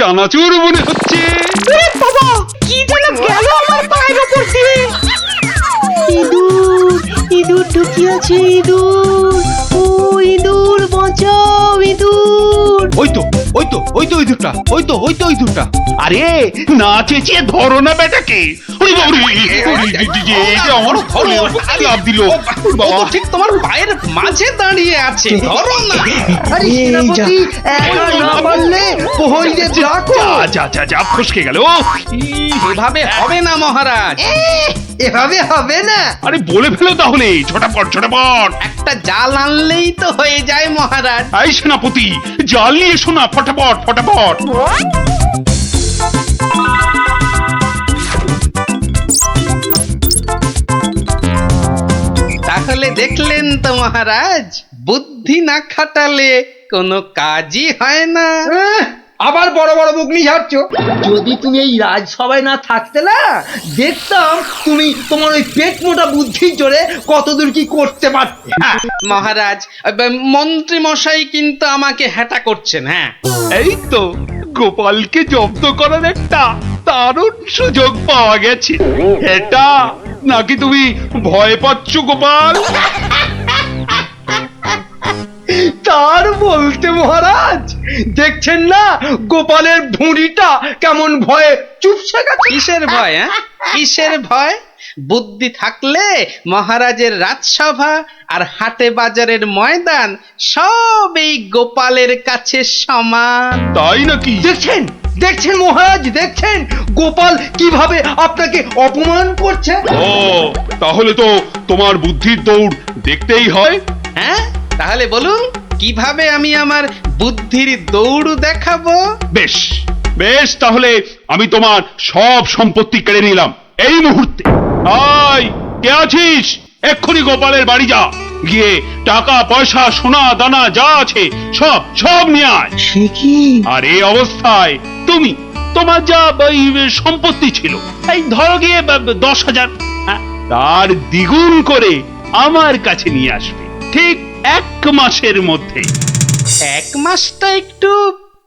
চানাচুর মনে হচ্ছে। বাবা কি যেন গেল আমার পায়ের উপর দিয়ে। ইঁদুর ইঁদুর ঢুকিয়াছে, ইঁদুর, ও ইঁদুর বাঁচাও, ইঁদুর। ওই তো ইঁদুরটা, ওই তো ইঁদুরটা। আরে না চেঁচিয়ে ধরো না বেটাকে। ওরে বাবারে, এই যে আমার ফলে লাভ দিল। বাবা ঠিক তোমার পায়ের মাঝে দাঁড়িয়ে আছে, ধরো না। আরে সেনাপতি, একা না পারলে প্রহরীদের ডাকো। যা ফসকে গেল। এভাবে হবে না মহারাজ। এভাবে হবে না। আরে বলে ফেলো তাহলে, ঝটাপট। একটা জাল আনলেই তো হয়ে যায় মহারাজ। এই সেনাপতি, জাল নিয়ে এসো না, ফটাফট। তাহলে দেখলেন তো মহারাজ, বুদ্ধি না খাটালে কোনো কাজই হয় না। আবার বড় বড় বকনি ঝাড়ছ। যদি তুমি এই রাজসভায় না থাকতে না, দেখতাম তুমি তোমার ওই পেট মোটা বুদ্ধির জোরে কতদূর কি করতে পারতে। মহারাজ, মন্ত্রী মশাই কিন্তু আমাকে হ্যাটা করছেন। হ্যাঁ, এই তো গোপালকে জব্দ করার একটা দারুণ সুযোগ পাওয়া গেছে। এটা নাকি তুমি ভয় পাচ্ছ গোপাল? তার বলতে মহারাজ, দেখছেন না গোপালের ভুঁড়িটা কেমন ভয়ে চুপসে গেছে। কিসের ভয়? কিসের ভয়? বুদ্ধি থাকলে মহারাজের রাজসভা আর হাটে বাজারের ময়দান সব এই গোপালের কাছে সমান। তাই নাকি? দেখছেন মহারাজ, দেখছেন গোপাল কিভাবে আপনাকে অপমান করছে। ও তাহলে তো তোমার বুদ্ধির দৌড় দেখতেই হয়। হ্যাঁ, তাহলে বলুন কিভাবে আমি আমার বুদ্ধির দৌড় দেখাবো? বেশ তাহলে আমি তোমার সব সম্পত্তি কেড়ে নিলাম এই মুহূর্তে। আয়, কে আছিস? এক্ষুনি গোপালের বাড়ি যা, গিয়ে টাকা পয়সা সোনা দানা যা আছে সব নিয়ে আয়। সে কি? আর এই অবস্থায় তোমার যা সম্পত্তি ছিল, এই ধরো গিয়ে 10,000, তার দ্বিগুণ করে আমার কাছে নিয়ে আসবে ঠিক 1 মাসের মধ্যে। 1 মাসটা একটু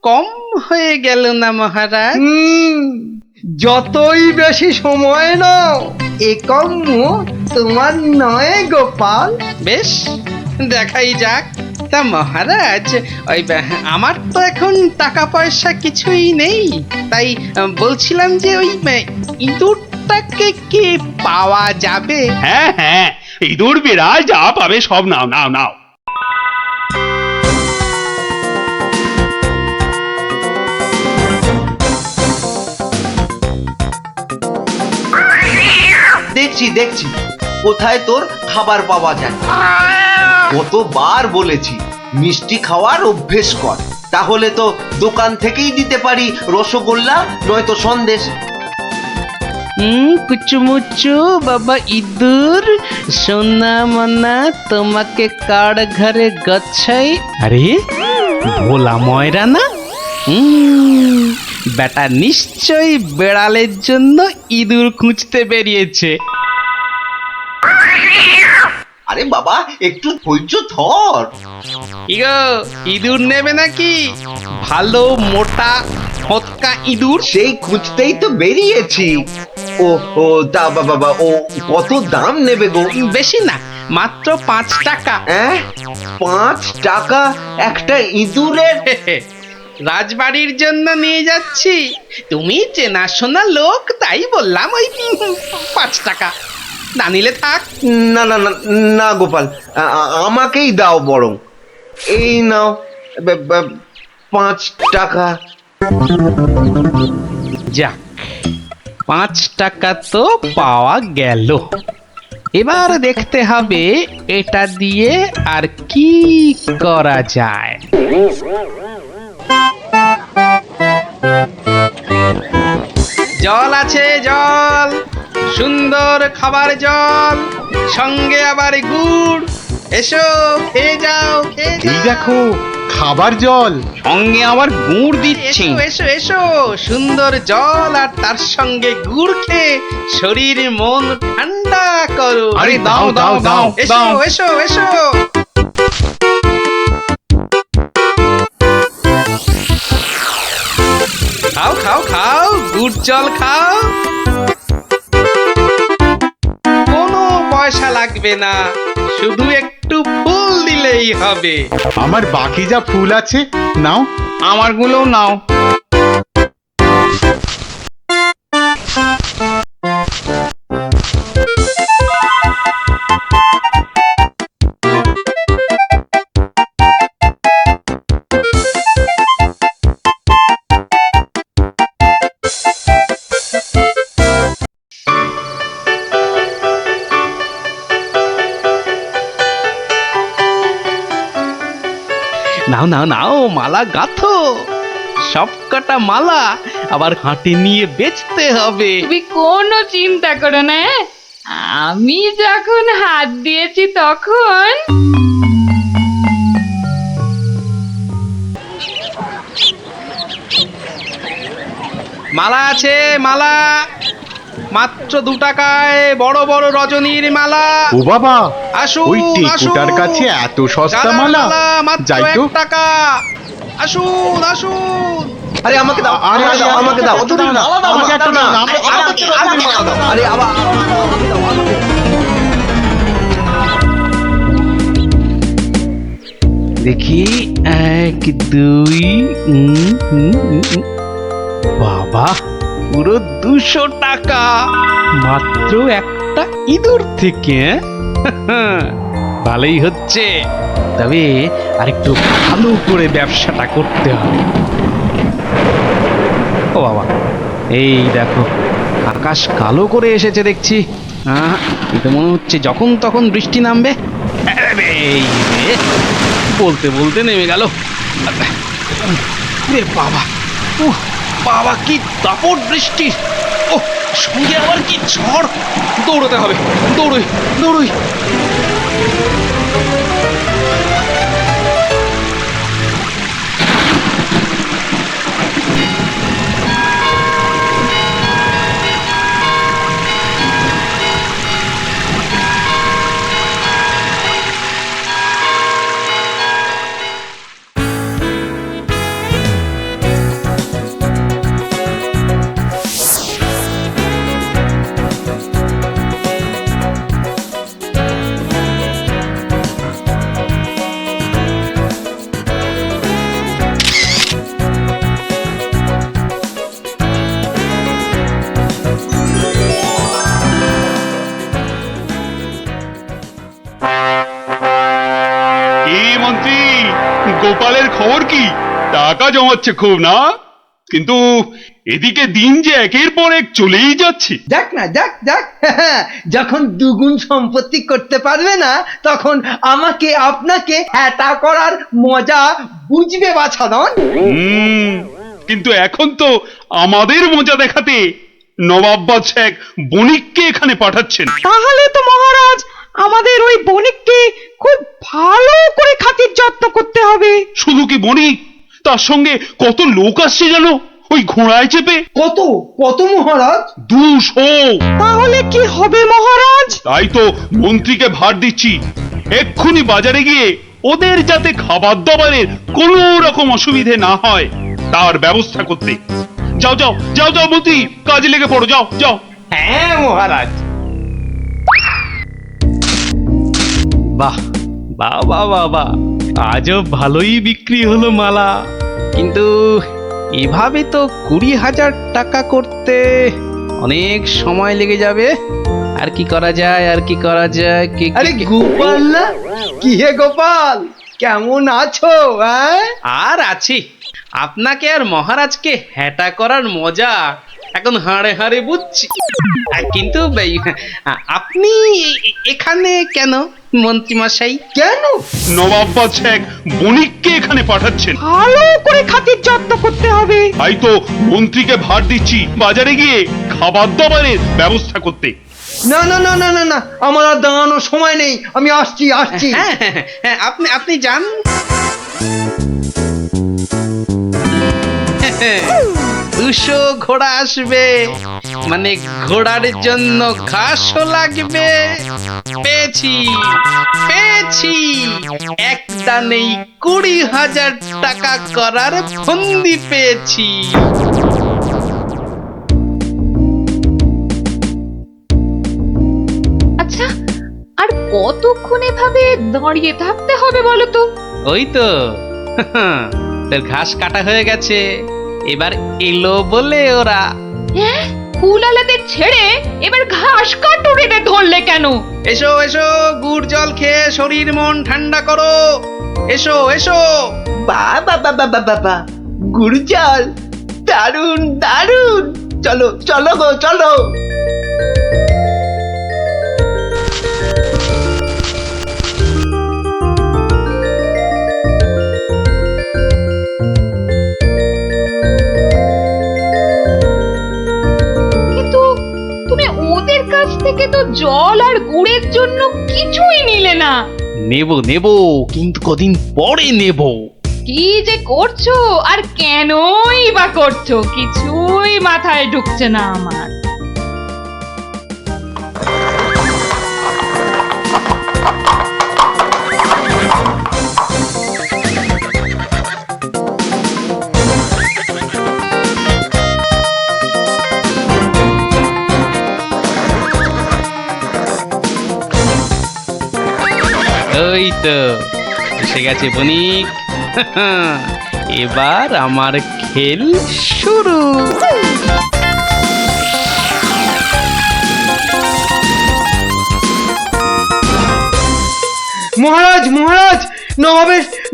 কম হয়ে গেল না মহারাজ? যতই বেশি সময় নাও, এ কম্য তোমার নয় গোপাল। বেশ, দেখাই যাক। তা মহারাজ, ওই আমার তো এখন টাকা পয়সা কিছুই নেই, তাই বলছিলাম যে ওই ইঁদুরটাকে কি পাওয়া যাবে? হ্যাঁ, ইঁদুর বিড়াল যা পাবে সব নাও। দেখছি কোথায় তোর খাবার পাওয়া যায়। কতবার বলেছি মিষ্টি খাওয়ার অভ্যেস কর, তাহলে তো দোকান থেকেই দিতে পারি রসগোল্লা নয়তো সন্দেশ। কুচুমুচু বাবা ইঁদুর, সোনা মনা তোমাকে কার ঘরে গচ্ছাই। আরে ভোলা ময়রা না? বেটা নিশ্চয়ই বেড়ালের জন্য ইঁদুর খুঁজতে বেরিয়েছে। আরে বাবা, একটু ধৈর্য ধর। ইগো, ইঁদুর নেবে নাকি? ভালো মোটা হতকা ইঁদুর। সেই খুঁজতেই তো বেরিয়েছি। ও তা বাবা, ও কত দাম নেবে গো? বেশি না, মাত্র 5 টাকা। 5 টাকা একটা ইঁদুরের? রাজবাড়ির জন্য নিয়ে যাচ্ছি, তুমি চেনাশোনা লোক তাই বললাম ওই 5 টাকা। না নিলে থাক। না গোপাল, আমাকেই দাও বরং। এই নাও 5 টাকা। যাক, 5 টাকা তো পাওয়া গেল। এবার দেখতে হবে এটা দিয়ে আর কি করা যায়। জল আছে, জল, সুন্দর খাবার জল, সঙ্গে আবার গুড়। এসো, খেয়ে যাও। এই দেখো খাবার জল, সঙ্গে আবার গুড় দিচ্ছি। এসো এসো, সুন্দর জল আর তার সঙ্গে গুড় খেয়ে শরীর মন ঠান্ডা করো। আরে দাও এসো। খাও খাও গুড় জল খাও, কোনো পয়সা লাগবে না, শুধু একটু ফুল দিলেই হবে। আমার বাকি যা ফুল আছে নাও। আমারগুলোও নাও। নাও নাও নাও, মালা গাঁথো, সব কটা মালা আবার হাটে নিয়ে বেচতে হবে। তুমি কোনো চিন্তা করো না, হ্যাঁ? আমি যখন হাত দিয়েছি তখন মালা আছে মালা, মাত্র 2 টাকায় বড় বড় রজনীর মালা। ও বাবা, আসুন ওই টেকুটার আসুন। কাছে এত সস্তা গাঁদা মালা? মাত্র যাই তো। 1 টাকা। আসুন আসুন। আরে আমাকে দাও, আরে, আমাকে দাও, আরে, আমাকে দাও, আমাকে দাও না, আমাকে একটা দাও না, আমাকে দাও। আরে আবার আমাকে দাও, আমাকে দাও। দেখি 1 2 বাবা, পুরো 200 টাকা মাত্র একটা ইঁদুর থেকে। ভালোই হচ্ছে, তবে আরেকটু ভালো করে ব্যবসাটা করতে হবে। ও বাবা, এই দেখো আকাশ কালো করে এসেছে দেখছি। এটা মনে হচ্ছে যখন তখন বৃষ্টি নামবে। আরে, এই রে, বলতে বলতে নেমে গেল। রে বাবা, উহ, বাবা কি দাপট বৃষ্টি! ও সঙ্গে আবার কি ঝড়! দৌড়তে হবে, দৌড়ই দৌড়ই। কি মন্ত্রী, গোপালের খবর কি? টাকা জমাচ্ছে খুব না? কিন্তু এদিকে দিন যে একের পর এক চলেই যাচ্ছে। যাক না, যাক যাক। যখন দুগুণ সম্পত্তি করতে পারবে না, তখন আমাকে আপনাকে হ্যাটা করার মজা বুঝবে বাছাধন। কিন্তু এখন তো আমাদের মজা দেখাতে নবাব বাদশাহ এক বণিককে এখানে পাঠাচ্ছেন। তাহলে তো মহারাজ আমাদের ওই বণিককে খুব ভালো করে খাতির যত্ন করতে হবে। শুধু কি বণিক, তার সঙ্গে কত লোক আসছে জানো, ওই ঘোড়ায় চেপে। কত কত মহারাজ? 200। তাহলে কি হবে মহারাজ? তাই তো মন্ত্রীকে ভার দিচ্ছি, এক্ষুনি বাজারে গিয়ে ওদের যাতে খাবার দাবারের কোনো রকম অসুবিধে না হয় তার ব্যবস্থা করতে। যাও যাও যাও যাও মন্ত্রী, কাজে লেগে পড়ো, যাও যাও। হ্যাঁ মহারাজ। বাহ, বাহ বাহ বাহ বাহ, আজও ভালোই বিক্রি হলো মালা। কিন্তু এভাবে তো 20,000 টাকা করতে অনেক সময় লেগে যাবে। আর কি করা যায়, আর কি করা যায়? আরে গোপাল না? কি হে গোপাল, কেমন আছো? আর আছি, আপনাকে আর মহারাজকে হ্যাটা করার মজা এখন হাড়ে হাড়ে বুঝছি। কিন্তু আপনি এখানে কেন মন্ত্রী মশাই? কেন? নবাব বাদশাহ এক বণিককে এখানে পাঠাচ্ছেন। ভালো করে খাতির যত্ন করতে হবে। তাই তো মন্ত্রীকে ভার দিচ্ছি বাজারে গিয়ে খাবার দাবারের ব্যবস্থা করতে। না না না না না না, আমার আর দাঁড়ানোর সময় নেই, আমি আসছি আসছি। হ্যাঁ হ্যাঁ, হ্যাঁ, আপনি আপনি যান। 200 ঘোড়া আসবে, মানে ঘোড়ার জন্য ঘাসও লাগবে। পেয়েছি পেয়েছি, একটা নেই 20,000 টাকা করার ফন্দি পেয়েছি। কতক্ষণ এভাবে দাঁড়িয়ে থাকতে হবে বলো তো? ওই তো তোর ঘাস কাটা হয়ে গেছে, এবার এলো বলে ওরা। হ্যাঁ, ফুলালাদের ছেড়ে এবার ঘাস কাটুরিতে ধরলে কেন? এসো এসো, গুড় জল খেয়ে শরীর মন ঠান্ডা করো। এসো এসো। বাবা বাবা বাবা, গুড় জল, দারুন দারুন, চলো চলো গো চলো। কিন্তু তুমি ওদের কাছ থেকে তো জল আর গুড়ের জন্য কিছুই নিলে না। নেব নেব, কিন্তু কদিন পরে নেব। কি যে করছো আর কেনই বা করছো, কিছুই মাথায় ঢুকছে না আমার। ওই তো এসে গেছে বণিক। এবার আমার খেল শুরু। মহারাজ মহারাজ,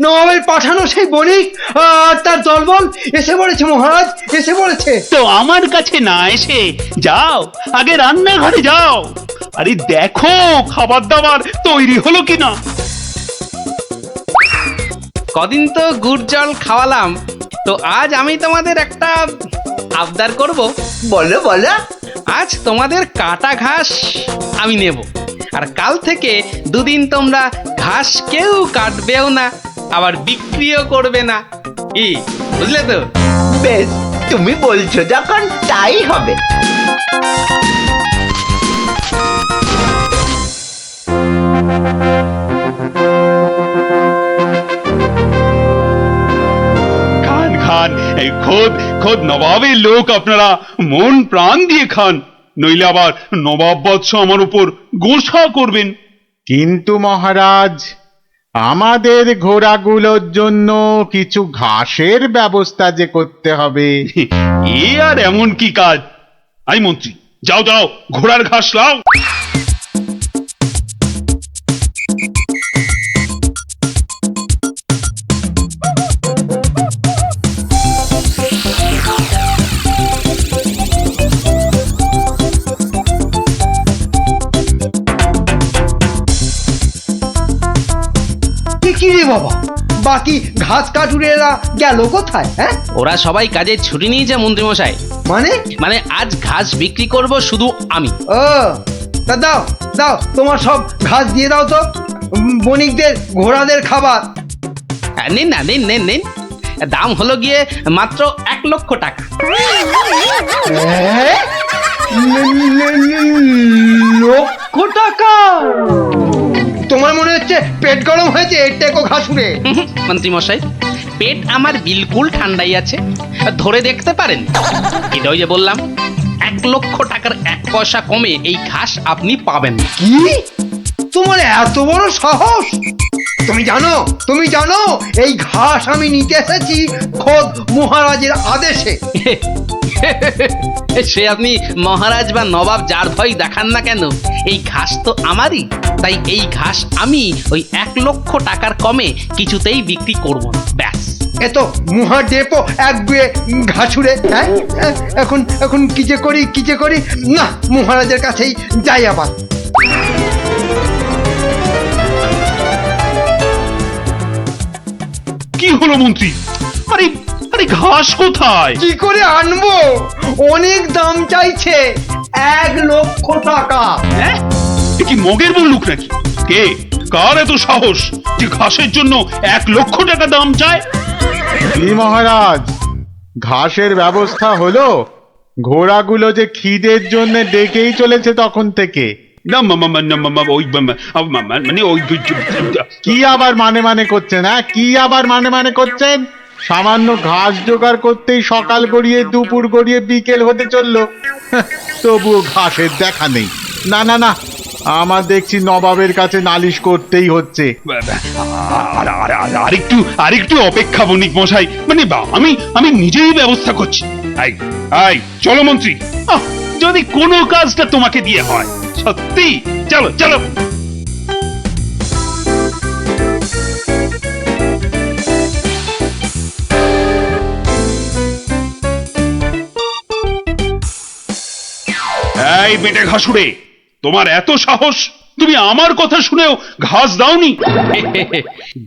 নবাবের পাঠানো সেই বণিক আর তার দলবল এসে পড়েছে মহারাজ, এসে পড়েছে। তো আমার কাছে না এসে যাও, আগে রান্নাঘরে যাও। আরে দেখো খাবার দাবার তৈরি হলো কিনা। কদিন তো গুড় জল খাওয়ালাম, তো আজ আমি তোমাদের একটা আবদার করব। বলো বলো। আজ তোমাদের কাটা ঘাস আমি নেব, আর কাল থেকে দুদিন তোমরা ঘাস কেউ কাটবেও না, আবার বিক্রিও করবে না। কি বুঝলে তো? বেশ, তুমি বলছো যখন তাই হবে। খান খান, এই খোদ খোদ নবাবের লোক, আপনারা মন প্রাণ দিয়ে খান, নইলে আবার নবাব বৎস আমার উপর গোসা করবেন। কিন্তু মহারাজ, আমাদের ঘোড়াগুলোর জন্য কিছু ঘাসের ব্যবস্থা যে করতে হবে। এ আর এমন কি কাজ? আই মন্ত্রী, যাও যাও, ঘোড়ার ঘাস লাও। কি রে বাবা, বাকি ঘাস কাটুরেরা গেল কোথায়? হ্যাঁ, ওরা সবাই কাজের ছুটি নিয়েছে মন্ত্রী মশাই। মানে আজ ঘাস বিক্রি করব শুধু আমি। ও, তা দাও দাও, তোমার সব ঘাস দিয়ে দাও তো, বণিকদের ঘোড়াদের খাবার। নিন না, নিন নিন নিন, দাম হলো গিয়ে মাত্র 1,00,000 টাকা। লক্ষ টাকা? তোমার মনে হচ্ছে পেট গরম হয়েছে এর টেকো ঘাসুরে? মন্ত্রী মশাই, পেট আমার বিলকুল ঠান্ডাই আছে, ধরে দেখতে পারেন। এটা ওই যে বললাম, 1,00,000 টাকার 1 পয়সা কমে এই ঘাস আপনি পাবেন না। কি, তোমার এত বড় সাহস? তুমি জানো এই ঘাস আমি নিতে এসেছি খোদ মহারাজের আদেশে। সে আপনি মহারাজ বা নবাব যার ভয় দেখান না কেন, এই ঘাস তো আমারই। তাই এই ঘাস আমি ওই 1,00,000 টাকার কমে কিছুতেই বিক্রি করব না, ব্যাস। এ তো মুহা ডেপো একগুয়ে ঘাসুরে। হ্যাঁ, এখন কি যে করি না, মহারাজের কাছেই যাই আবার। কি হলো মন্ত্রী? আরে আরে ঘাস কোথায়? কি করে আনবো? অনেক দাম চাইছে, 1,00,000 টাকা। হ্যাঁ, এ কি মগের বললুক নাকি? কে, কার এত সাহস যে ঘাসের জন্য 1,00,000 টাকা দাম চায়? কি মহারাজ, ঘাসের ব্যবস্থা হলো? ঘোড়াগুলো যে খিদের জন্য ডেকেই চলেছে তখন থেকে। না মানে ওই কি আবার মানে করছেন? হ্যাঁ, কি আবার মানে করছেন? সামান্য ঘাস জোগাড় করতেই সকাল গড়িয়ে দুপুর গড়িয়ে বিকেল হতে চললো, তবুও ঘাসের দেখা নেই। না না না, আমার দেখছি নবাবের কাছে নালিশ করতেই হচ্ছে। আরেকটু অপেক্ষা বণিক মশাই, মানে আমি নিজেই ব্যবস্থা করছি। আই আই চলো মন্ত্রী, যদি কোনো কাজটা তোমাকে দিয়ে হয়, সত্যি চলো চলো। এই বেটে ঘাসুড়ে, তোমার এত সাহস, তুমি আমার কথা শুনেও ঘাস দাওনি?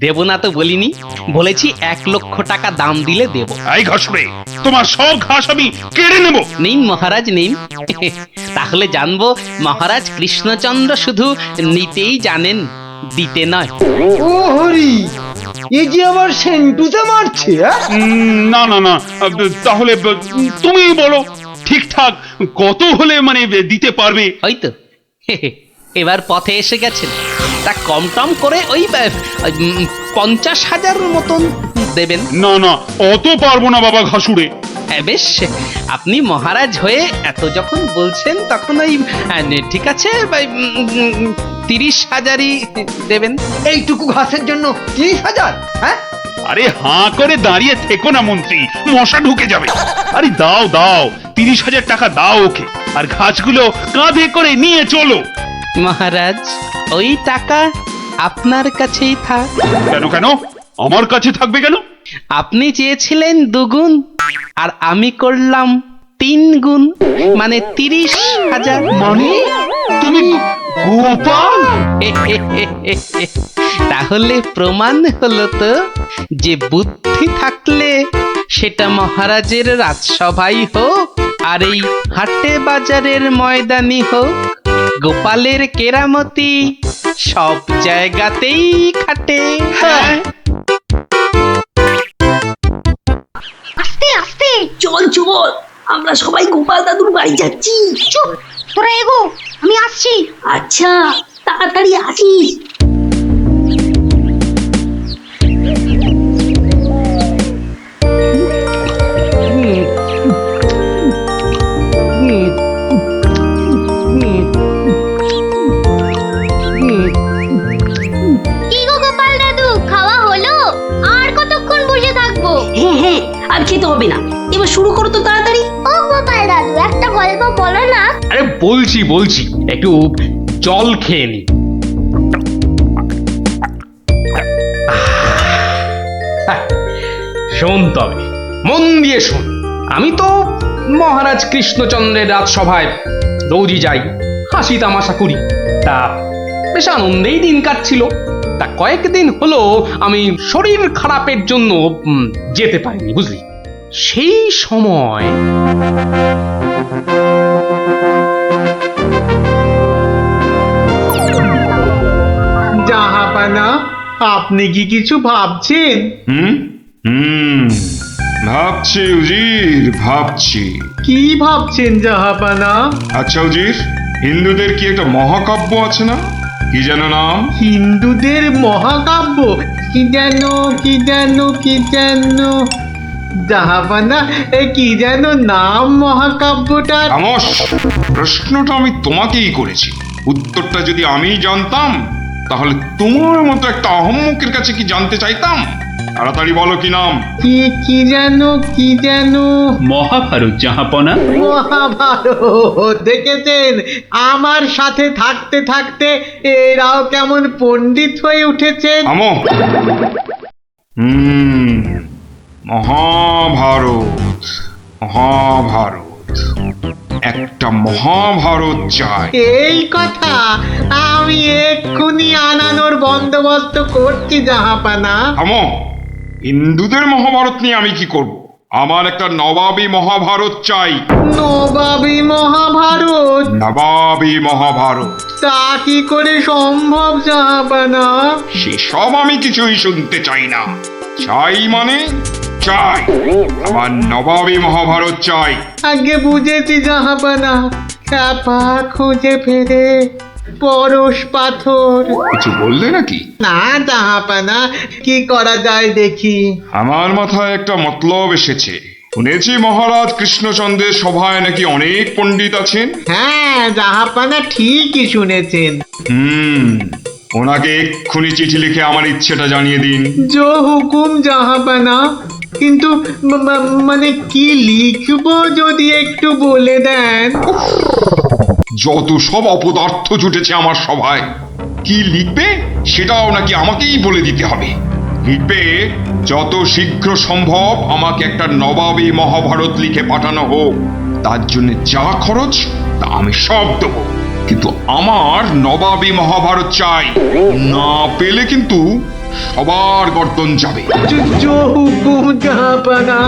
দেব না তো বলিনি, বলেছি 1,00,000 টাকা দাম দিলে দেব। এই ঘাসুড়ে, তোমার সব ঘাস আমি কেড়ে নেব। নিন মহারাজ নিন। তাহলে জানবো মহারাজ কৃষ্ণচন্দ্র শুধু নিতেই জানেন, দিতে নয়। ও হরি, এ যে আবার সেন্টুতে মারছে, হ্যাঁ? না না না, তাহলে তুমি বলো ঠিকঠাক কত হলে মানে দিতে পারবে? ওই তো এবার পথে এসে গেছেন, তা কম টম করে ওই 50,000 মতন দেবেন। না না, অত পারবো না বাবা ঘাসুড়ে। হ্যাঁ বেশ, আপনি মহারাজ হয়ে এত যখন বলছেন তখন ওই ঠিক আছে 30,000ই দেবেন। এইটুকু ঘাসের জন্য 30,000? হ্যাঁ, আরে হাঁ করে দাঁড়িয়ে থেকো না মন্ত্রী, মশা ঢুকে যাবে। আরে দাও দাও, 30,000 টাকা দাও ওকে, আর ঘাসগুলো কাঁধে করে নিয়ে চলো। মহারাজ ওই টাকা আপনার কাছেই থাক। কেন কেন আমার কাছে থাকবে কেন? আপনি চেয়েছিলেন 2 গুণ, আর আমি করলাম 3 গুণ, মানে 30,000। মানে তুমি গোপাল? তাহলে প্রমাণ হলো তো যে বুদ্ধি থাকলে সেটা মহারাজের রাজসভাই হোক আর এই হাটে বাজারের ময়দানি হোক, গোপালের কেরামতি সব জায়গাতেই খাটে। হ্যাঁ, আস্তে আস্তে চল চল, আমরা সবাই গোপাল দাদুর বাড়ি যাচ্ছি। চুপ, তোরা এগো, আমি আসছি। আচ্ছা, তাড়াতাড়ি আসিস। কি গো গোপাল দাদু, খাওয়া হলো? আর কতক্ষণ বসে থাকবো? হ্যাঁ হ্যাঁ, আর খেতে হবে না, এবার শুরু করো তো তাড়াতাড়ি। ও গোপাল দাদু, একটা গল্প বলো না। আরে বলছি একটু জল খেয়ে নি। শোন তবে, মন দিয়ে শোন। আমি তো মহারাজ কৃষ্ণচন্দ্রের রাজসভায় রোজই যাই, হাসি তামাশা করি, তা বেশ আনন্দেই দিন কাটছিল। তা কয়েকদিন হলো আমি শরীর খারাপের জন্য যেতে পারিনি, বুঝলি। সেই সময় জাহাপানা, আপনি কি কিছু ভাবছেন? ভাবছি উজির, ভাবছি। কি ভাবছেন জাহাপানা? আচ্ছা উজির, হিন্দুদের কি একটা মহাকাব্য আছে না, কি যেন নাম? হিন্দুদের মহাকাব্য? কি যেন জাহাপানা, কি যেন নাম মহাকাব্যটার? খামোশ, প্রশ্নটা আমি তোমাকেই করেছি, উত্তরটা যদি আমি জানতাম তাহলে তোমার মতো একটা আহম্মকের কাছে কি জানতে চাইতাম? তাড়াতাড়ি বলো কি নাম। কি যেন মহাভারত জাহাপনা। মহাভারত! দেখেছেন, আমার সাথে থাকতে থাকতে এরাও কেমন পণ্ডিত হয়ে উঠেছেন। থামো। মহাভারত, একটা মহাভারত চাই। এই কথা আমি এক্ষুনি আনানোর বন্দোবস্ত করছি জাহাপানা। থামো, হিন্দুদের মহাভারত নিয়ে আমি কি করব? আমার একটা নবাবী মহাভারত চাই। নবাবী মহাভারত? নবাবী মহাভারত। তা কি করে সম্ভব জাহাপানা? সেসব আমি কিছুই শুনতে চাই না। চাই মানে চাই, আমার নবাবী মহাভারত চাই। আগে বুঝেছি জাহাপানা, চাপা খুঁজে ফেরে পরশ পাথর। কিছু বললে নাকি? না জাহাপানা, কি করা যায় দেখি। আমার মাথায় একটা মতলব এসেছে। শুনেছি মহারাজ কৃষ্ণচন্দ্রের সভায় নাকি অনেক পণ্ডিত আছেন। হ্যাঁ, জাহাপানা ঠিকই শুনেছেন। ওনাকে এক্ষুনি চিঠি লিখে আমার ইচ্ছেটা জানিয়ে দিন। জো হুকুম জাহাপানা, কিন্তু মানে কি লিখবো যদি একটু বলে দেন। যত সব অপদার্থ জুটেছে আমার সভায়, কি লিখবে সেটাও নাকি আমাকেই বলে দিতে হবে। লিখবে, যত শীঘ্র সম্ভব আমাকে একটা নবাবী মহাভারত লিখে পাঠানো হোক, তার জন্য যা খরচ তা আমি সব দেবো, কিন্তু আমার নবাবী মহাভারত চাই। না পেলে কিন্তু সবার গর্দন যাবে। জো হুকুম জাহাপানা,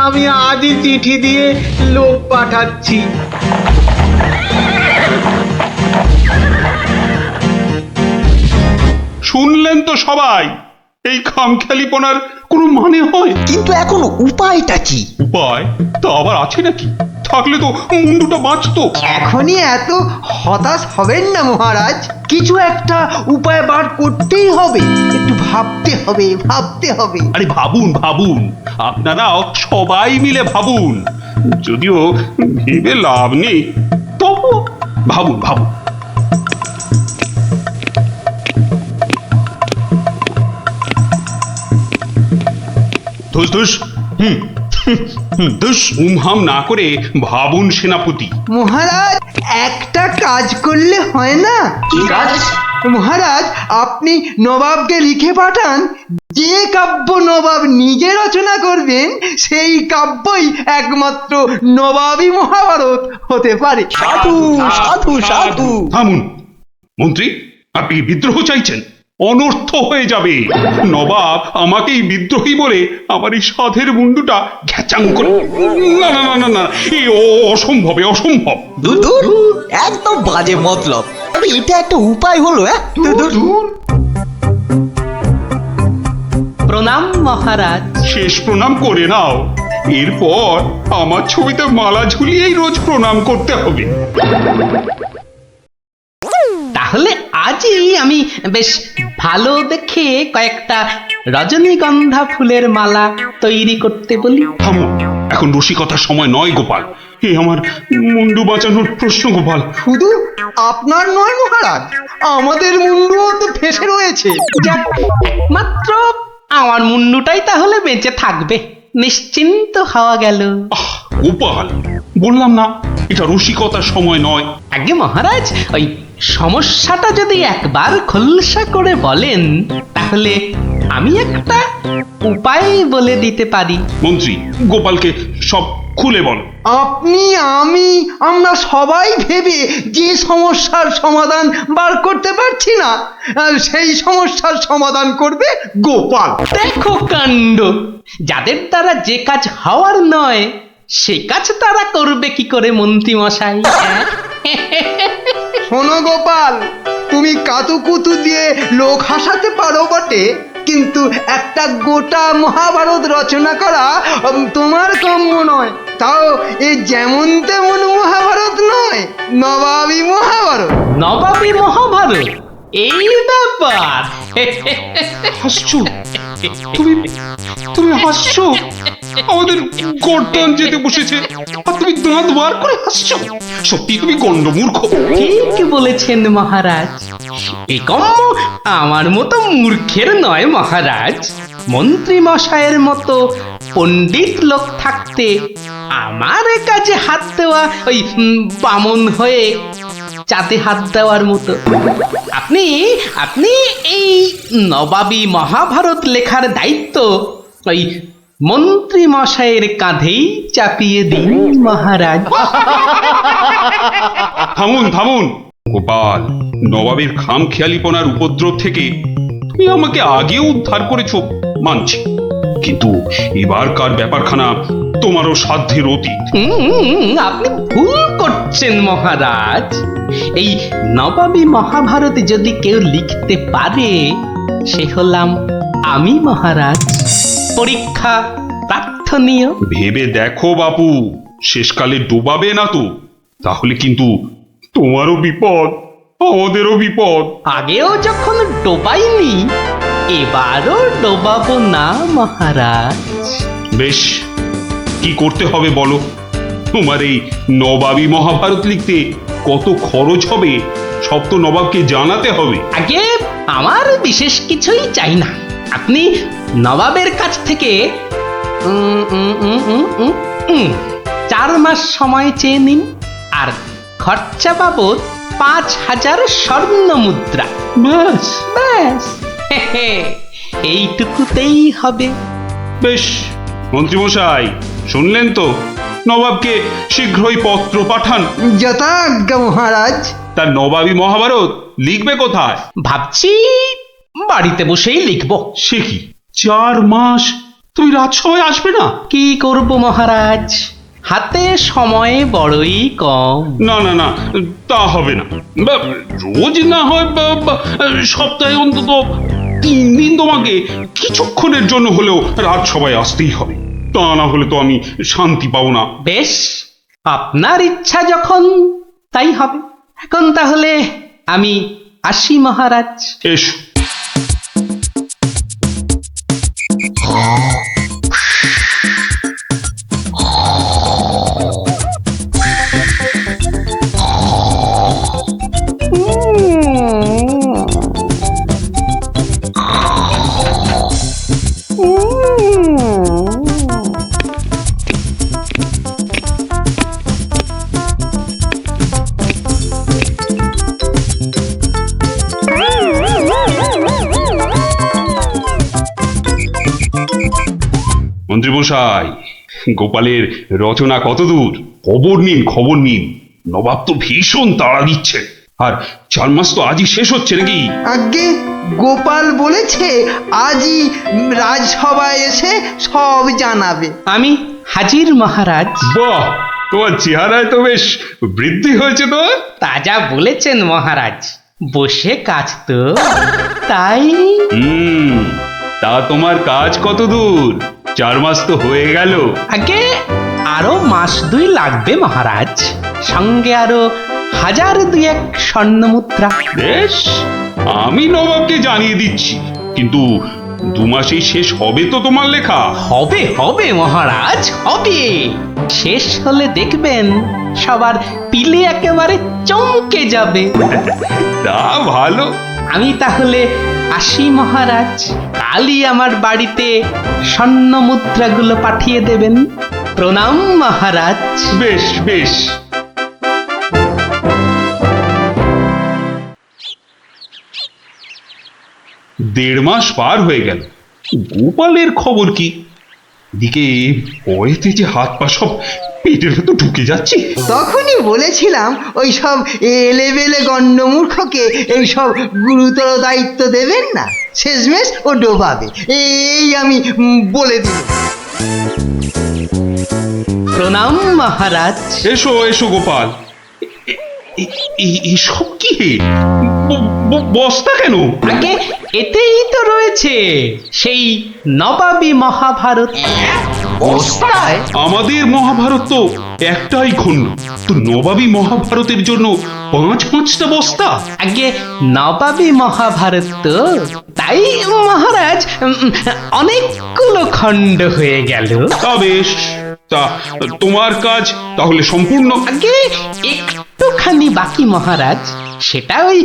আমি আজই চিঠি দিয়ে লোক পাঠাচ্ছি। শুনলেন তো সবাই, এই খামখেয়ালিপনার কোনো মানে হয়? কিন্তু এখন উপায়টা কি? উপায় তো আবার আছে নাকি? থাকলে তো মুন্ডুটা বাঁচতো। এখনই এত হতাশ হবেন না মহারাজ, কিছু একটা উপায় বার করতেই হবে। একটু ভাবতে হবে, ভাবতে হবে। আরে ভাবুন ভাবুন, আপনারাও সবাই মিলে ভাবুন। যদিও ভেবে লাভ নেই, তবু ভাবুন ভাবুন। ধুস ধুস, ধুস উমহাম না করে ভাবুন সেনাপতি। মহারাজ, একটা কাজ করলে হয় না? কি কাজ? মহারাজ, আপনি নবাবকে লিখে পাঠান, যে কাব্য নবাব নিজে রচনা করবেন সেই কাব্যই একমাত্র নবাবী মহাভারত হতে পারে। সাধু সাধু সাধু। থামুন মন্ত্রী, আপনি কি বিদ্রোহ চাইছেন? অনর্থ হয়ে যাবে। নবাব আমাকেই বিদ্রোহী বলে আমার এই সাধের মুন্ডুটা ঘ্যাচাং করে। না না না না না, এ অসম্ভব, এ অসম্ভব। একদম বাজে মতলব। এটা একটা উপায় হলো? প্রণাম মহারাজ। শেষ প্রণাম করে নাও, এরপর আমার ছবিতে মালা ঝুলিয়েই রোজ প্রণাম করতে হবে। তাহলে আজই আমি বেশ ভালো দেখে কয়েকটা রজনীগন্ধা ফুলের মালা তৈরি করতে বলি। থামো, এখন রসিকতার সময় নয় গোপাল। এ আমার মুন্ডু বাঁচানোর প্রশ্ন গোপাল। শুধু আপনার নয় মহারাজ, আমাদের মুন্ডুও তো ফেসে রয়েছে। যাক, মাত্র আমার মুন্ডুটাই তাহলে বেঁচে থাকবে, নিশ্চিন্ত হওয়া গেল। গোপাল, বললাম না এটা রসিকতার সময় নয়। আগে মহারাজ, ওই সমস্যাটা যদি একবার খোলসা করে বলেন, তাহলে আমি একটা উপায় বলে দিতে পারি। মন্ত্রী, গোপালকে সব খুলে বলো। আপনি, আমি, আমরা সবাই ভেবে যে সমস্যার সমাধান বার করতে পারছি না, সেই সমস্যার সমাধান করবে গোপাল। দেখো কাণ্ড, যাদের দ্বারা যে কাজ হওয়ার নয় সে কাজ তারা করবে কি করে মন্ত্রী মশাই? শোনো গোপাল, তুমি কাতুকুতু দিয়ে লোক হাসাতে পারো বটে, কিন্তু একটা গোটা মহাভারত রচনা করা তোমার কাম্য নয়। তাও এ যেমন তেমন মহাভারত নয়, নবাবী মহাভারত। নবাবী মহাভারত? এই ব্যাপার? হাসছো তুমি, তুমি হাসছো? আমাদের গর্দন যেতে বসেছে আর তুমি দাঁত বার করে হাসছো? সত্যি তুমি গন্ডমূর্খ। ঠিক বলেছেন মহারাজ, এই কম্ম আমার মতো মূর্খের নয় মহারাজ। মন্ত্রী মশাইয়ের মতো পণ্ডিত লোক থাকতে আমার কাজে হাত দেওয়া ওই বামন হয়ে চাঁদে হাত দেওয়ার মতো। আপনি আপনি এই নবাবী মহাভারত লেখার দায়িত্ব ওই মন্ত্রী মশাইয়ের কাঁধেই চাপিয়ে দিন মহারাজ। থামুন থামুন গোপাল, নবাবের খামখেয়ালিপনার উপদ্রব থেকে তুমি আমাকে আগেও উদ্ধার করেছো মানছি, কিন্তু এবারকার ব্যাপারখানা তোমারও সাধ্যের অতীত। আপনি ভুল করছেন মহারাজ। এই নবাবী মহাভারত যদি কেউ লিখতে পারে সে হলাম আমি মহারাজ। পরীক্ষা প্রার্থনীয়। ভেবে দেখো বাপু, শেষকালে ডোবাবে না তো, তাহলে কিন্তু তোমারও বিপদ, আমাদেরও বিপদ। আগেও যখন ডোবাইনি, এবারও ডোবাবো না মহারাজ। বেশ, কি করতে হবে বলো? তোমার এই নবাবী মহাভারত লিখতে কত খরচ হবে সব তো নবাবকে জানাতে হবে। আগে আমার বিশেষ কিছুই চাই না, আপনি নবাবের কাছ থেকে 4 মাস সময় চেয়ে নিন, আর খরচা বাবদ 5,000 স্বর্ণ মুদ্রা। ব্যাস ব্যাস, এইটুকুতেই হবে। বেশ, মন্ত্রীমশাই শুনলেন তো, নবাবকে শীঘ্রই পত্র পাঠান। যথাজ্ঞা মহারাজ। তার নবাবী মহাভারত লিখবে কোথায়? ভাবছি বাড়িতে বসেই লিখব। সে কি, 4 মাস তুমি রাজসভায় আসবে না? কি করব মহারাজ, হাতে সময় বড়ই কম। না না না, তা হবে না। রোজ না হয় সপ্তাহে অন্তত 3 দিন তোমাকে কিছুক্ষণের জন্য হলেও রাজসভায় আসতেই হবে, তা না হলে তো আমি শান্তি পাবো না। বেশ, আপনার ইচ্ছা যখন তাই হবে। এখন তাহলে আমি আসি মহারাজ। এসো। মন্ত্রীমশাই, গোপালের রচনা কতদূর? খবর নিন, খবর নিন। নবাব তো ভীষণ তাড়া দিচ্ছে, আর 4 মাস তো আজই শেষ হচ্ছে নাকি? আগে গোপাল বলেছে আজই রাজসভায় এসে সব জানাবে। আমি হাজির মহারাজ। বাহ, তোমার চেহারায় তো বেশ বৃদ্ধি হয়েছে তো। তাজা বলেছেন মহারাজ, বসে কাজ তো তাই। তা তোমার কাজ কত দূর? 4 মাস তো হয়ে গেল। আগে আরো 1-2 মাস লাগবে মহারাজ, সঙ্গে আরো 1000-2 স্বর্ণ মুদ্রা। বেশ, আমি নবাবকে জানিয়ে দিচ্ছি, কিন্তু 2 মাসেই শেষ হবে তো তোমার লেখা? হবে হবে মহারাজ, হবে। শেষ হলে দেখবেন সবার পিলে একেবারে চমকে যাবে। তা ভালো। আমি তাহলে আসি মহারাজ, কালই আমার বাড়িতে স্বর্ণ মুদ্রাগুলো পাঠিয়ে দেবেন। প্রণাম মহারাজ। বেশ বেশ। দেড় মাস পার হয়ে গেল, গোপালের খবর কি? এদিকে ভয়েতে যে হাত পা সব পেটের ভেতর ঢুকে যাচ্ছে। তখনই বলেছিলাম ওই সব এলেবেলে গণ্ডমূর্খকে এইসব গুরুতর দায়িত্ব দেবেন না, শেষমেশ ও ডোবাবে, এই আমি বলে দিল। প্রণাম মহারাজ। এসো এসো গোপাল। এসব কি? বস্তা কেন? আগে এতেই তো রয়েছে সেই নবাবী মহাভারত। বস্তায়? আমাদের মহাভারত তো একটাই খণ্ড, তো নবাবী মহাভারতের জন্য 5-5টা বস্তা? আগে নবাবী মহাভারত তো, তাই মহারাজ অনেকগুলো খণ্ড হয়ে গেল। তা বেশ, তা তোমার কাজ তাহলে সম্পূর্ণ? আগে একটুখানি বাকি মহারাজ, সেটা ওই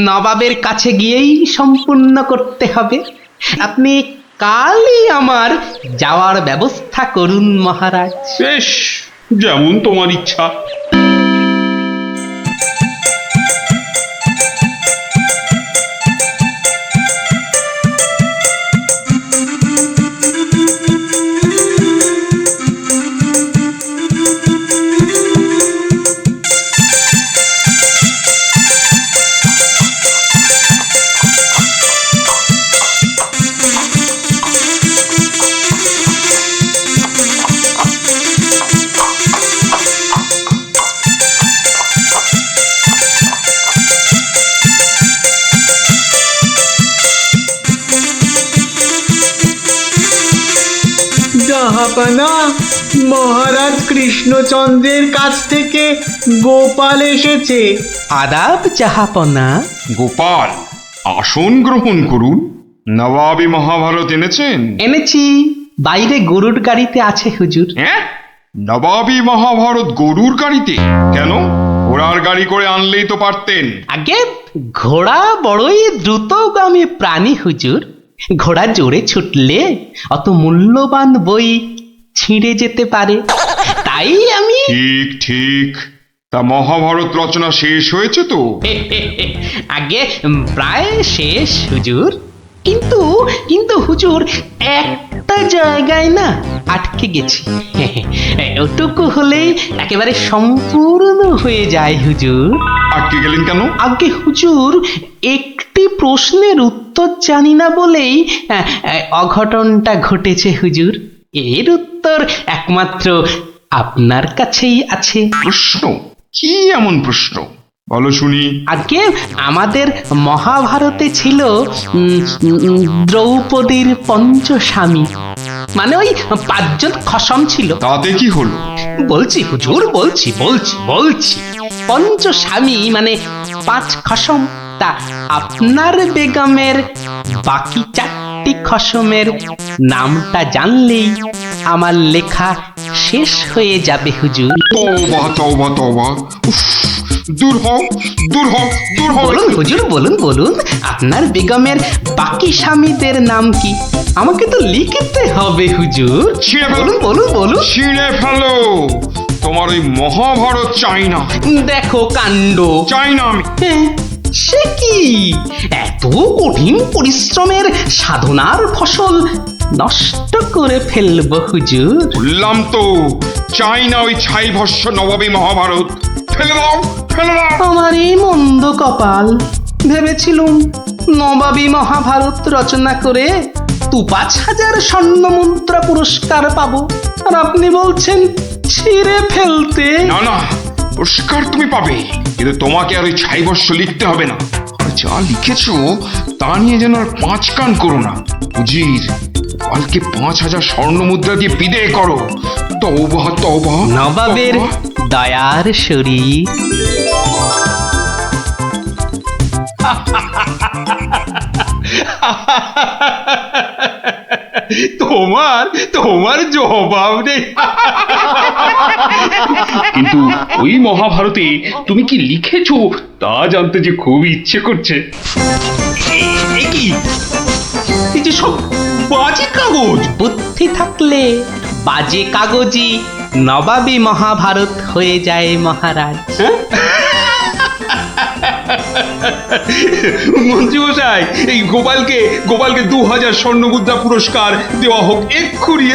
নবাবের কাছে গিয়েই সম্পূর্ণ করতে হবে। আপনি কালই আমার যাওয়ার ব্যবস্থা করুন মহারাজ। বেশ, যেমন তোমার ইচ্ছা। জাহাপানা, মহারাজ কৃষ্ণচন্দ্রের কাছ থেকে গোপাল এসেছে। আদাব জাহাপনা। গোপাল, আসন গ্রহণ করুন। নবাবী মহাভারত এনেছেন? এনেছি, বাইরে গরুর গাড়িতে আছে হুজুর। হ্যাঁ, নবাবী মহাভারত গরুর গাড়িতে? কেন, ঘোড়ার গাড়ি করে আনলেই তো পারতেন। আগে ঘোড়া বড়ই দ্রুতগামী প্রাণী হুজুর, ঘোড়া জোরে ছুটলে অত মূল্যবান বই ছিঁড়ে যেতে পারে, তাই আমি ঠিক ঠিক। তা মহাভারত রচনা শেষ হয়েছে তো? আগে প্রায় শেষ হুজুর, কিন্তু কিন্তু হুজুর একটা জায়গায় না আটকে গেছি। ওটুকু হলেই একেবারে সম্পূর্ণ হয়ে যায় হুজুর। আটকে গেলেন কেন? আগে হুজুর একটি প্রশ্নের উত্তর জানি না বলেই অঘটনটা ঘটেছে হুজুর। এর উত্তর একমাত্র আপনার কাছেই আছে। প্রশ্ন? কি এমন প্রশ্ন, বলো শুনি। আগে আমাদের মহাভারতে ছিল দ্রৌপদীর পঞ্চস্বামী, মানে ওই 5 জন খসম ছিল। তাতে কি হলো? বলছি হুজুর, বলছি পঞ্চস্বামী মানে 5 খসম। তা আপনার বেগমের বাকি 4টি খসমের নামটা জানলেই আমার লেখা শেষ হয়ে যাবে হুজুর। তওবা তওবা তওবা, উফ, দূর হও দূর হও দূর হও। বলুন হুজুর, বলুন আপনার বেগমের বাকি স্বামীদের নাম কি? আমাকে তো লিখতে হবে হুজুর। ছিঁড়ে ফেলো, বলুন। ছিঁড়ে ফেলো। তোমার ওই মহাভারত চাই না। দেখো কাণ্ড। চাই না আমি। সে কি, এত কঠিন পরিশ্রমের সাধনার ফসল নষ্ট করে ফেলবো হুজুর? বললাম তো চাই না ওই ছাই ভস্য নবাবী মহাভারত। ফেলে দাও, ফেলে দাও। আমার এই মন্দ কপাল, ভেবেছিলুম নবাবী মহাভারত রচনা করে 5,000 স্বর্ণ মুদ্রা পুরস্কার পাবো, আর আপনি বলছেন ছিঁড়ে ফেলতে। না না, পুরস্কার তুমি পাবে, কিন্তু তোমাকে আর ওই ছাই ভস্য লিখতে হবে না। আর যা লিখেছো তা নিয়ে যেন আর 5 কান করো না। উজির, কালকে 5,000 স্বর্ণ মুদ্রা দিয়ে বিদেয় করো। তওবা তওবা। নবাবের দয়ার শরীর। তোমার জবাব নেই। কিন্তু ওই মহাভারতে তুমি কি লিখেছো তা জানতে যে খুব ইচ্ছে করছে। কি এই যে সব বাজে কাগজ? বুদ্ধি থাকলে বাজে কাগজই নবাবী মহাভারত হয়ে যায় মহারাজ। মন্ত্রী মশাই, এই গোপালকে 2,000 স্বর্ণ মুদ্রা পুরস্কার দেওয়া হোক এক্ষুনি।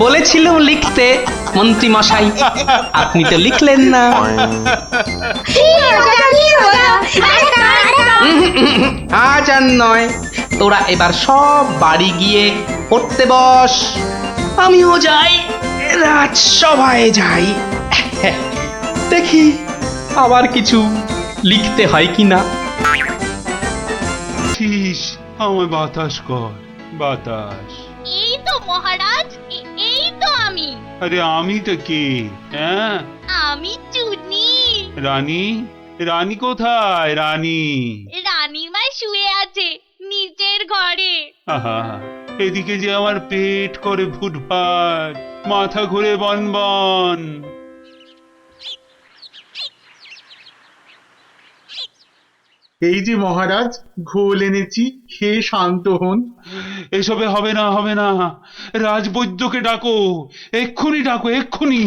বলেছিলাম লিখতে মন্ত্রী মশাই, আপনি তো লিখলেন না। আজ আর নয়, তোরা এবার সব বাড়ি গিয়ে পড়তে বস। আমিও যাই, রাজসভায় যাই, দেখি আবার কিছু লিখতে হয় কিনা। আমায় বাতাস কর, বাতাস। এই তো মহারাজ, এই তো আমি। আরে আমি তো কে? হ্যাঁ, আমি চুনি। রানী? রানী কোথায়? রানী রানীমা শুয়ে আছে নিচের ঘরে। আহা, এদিকে যে আমার পেট করে ফুটফাট, মাথা ঘুরে বনবন। এই যে মহারাজ, ঘোল এনেছি, খেয়ে শান্ত হন। এসবে হবে না, হবে না। রাজবৈদ্যকে ডাকো, এক্ষুনি ডাকো, এক্ষুনি।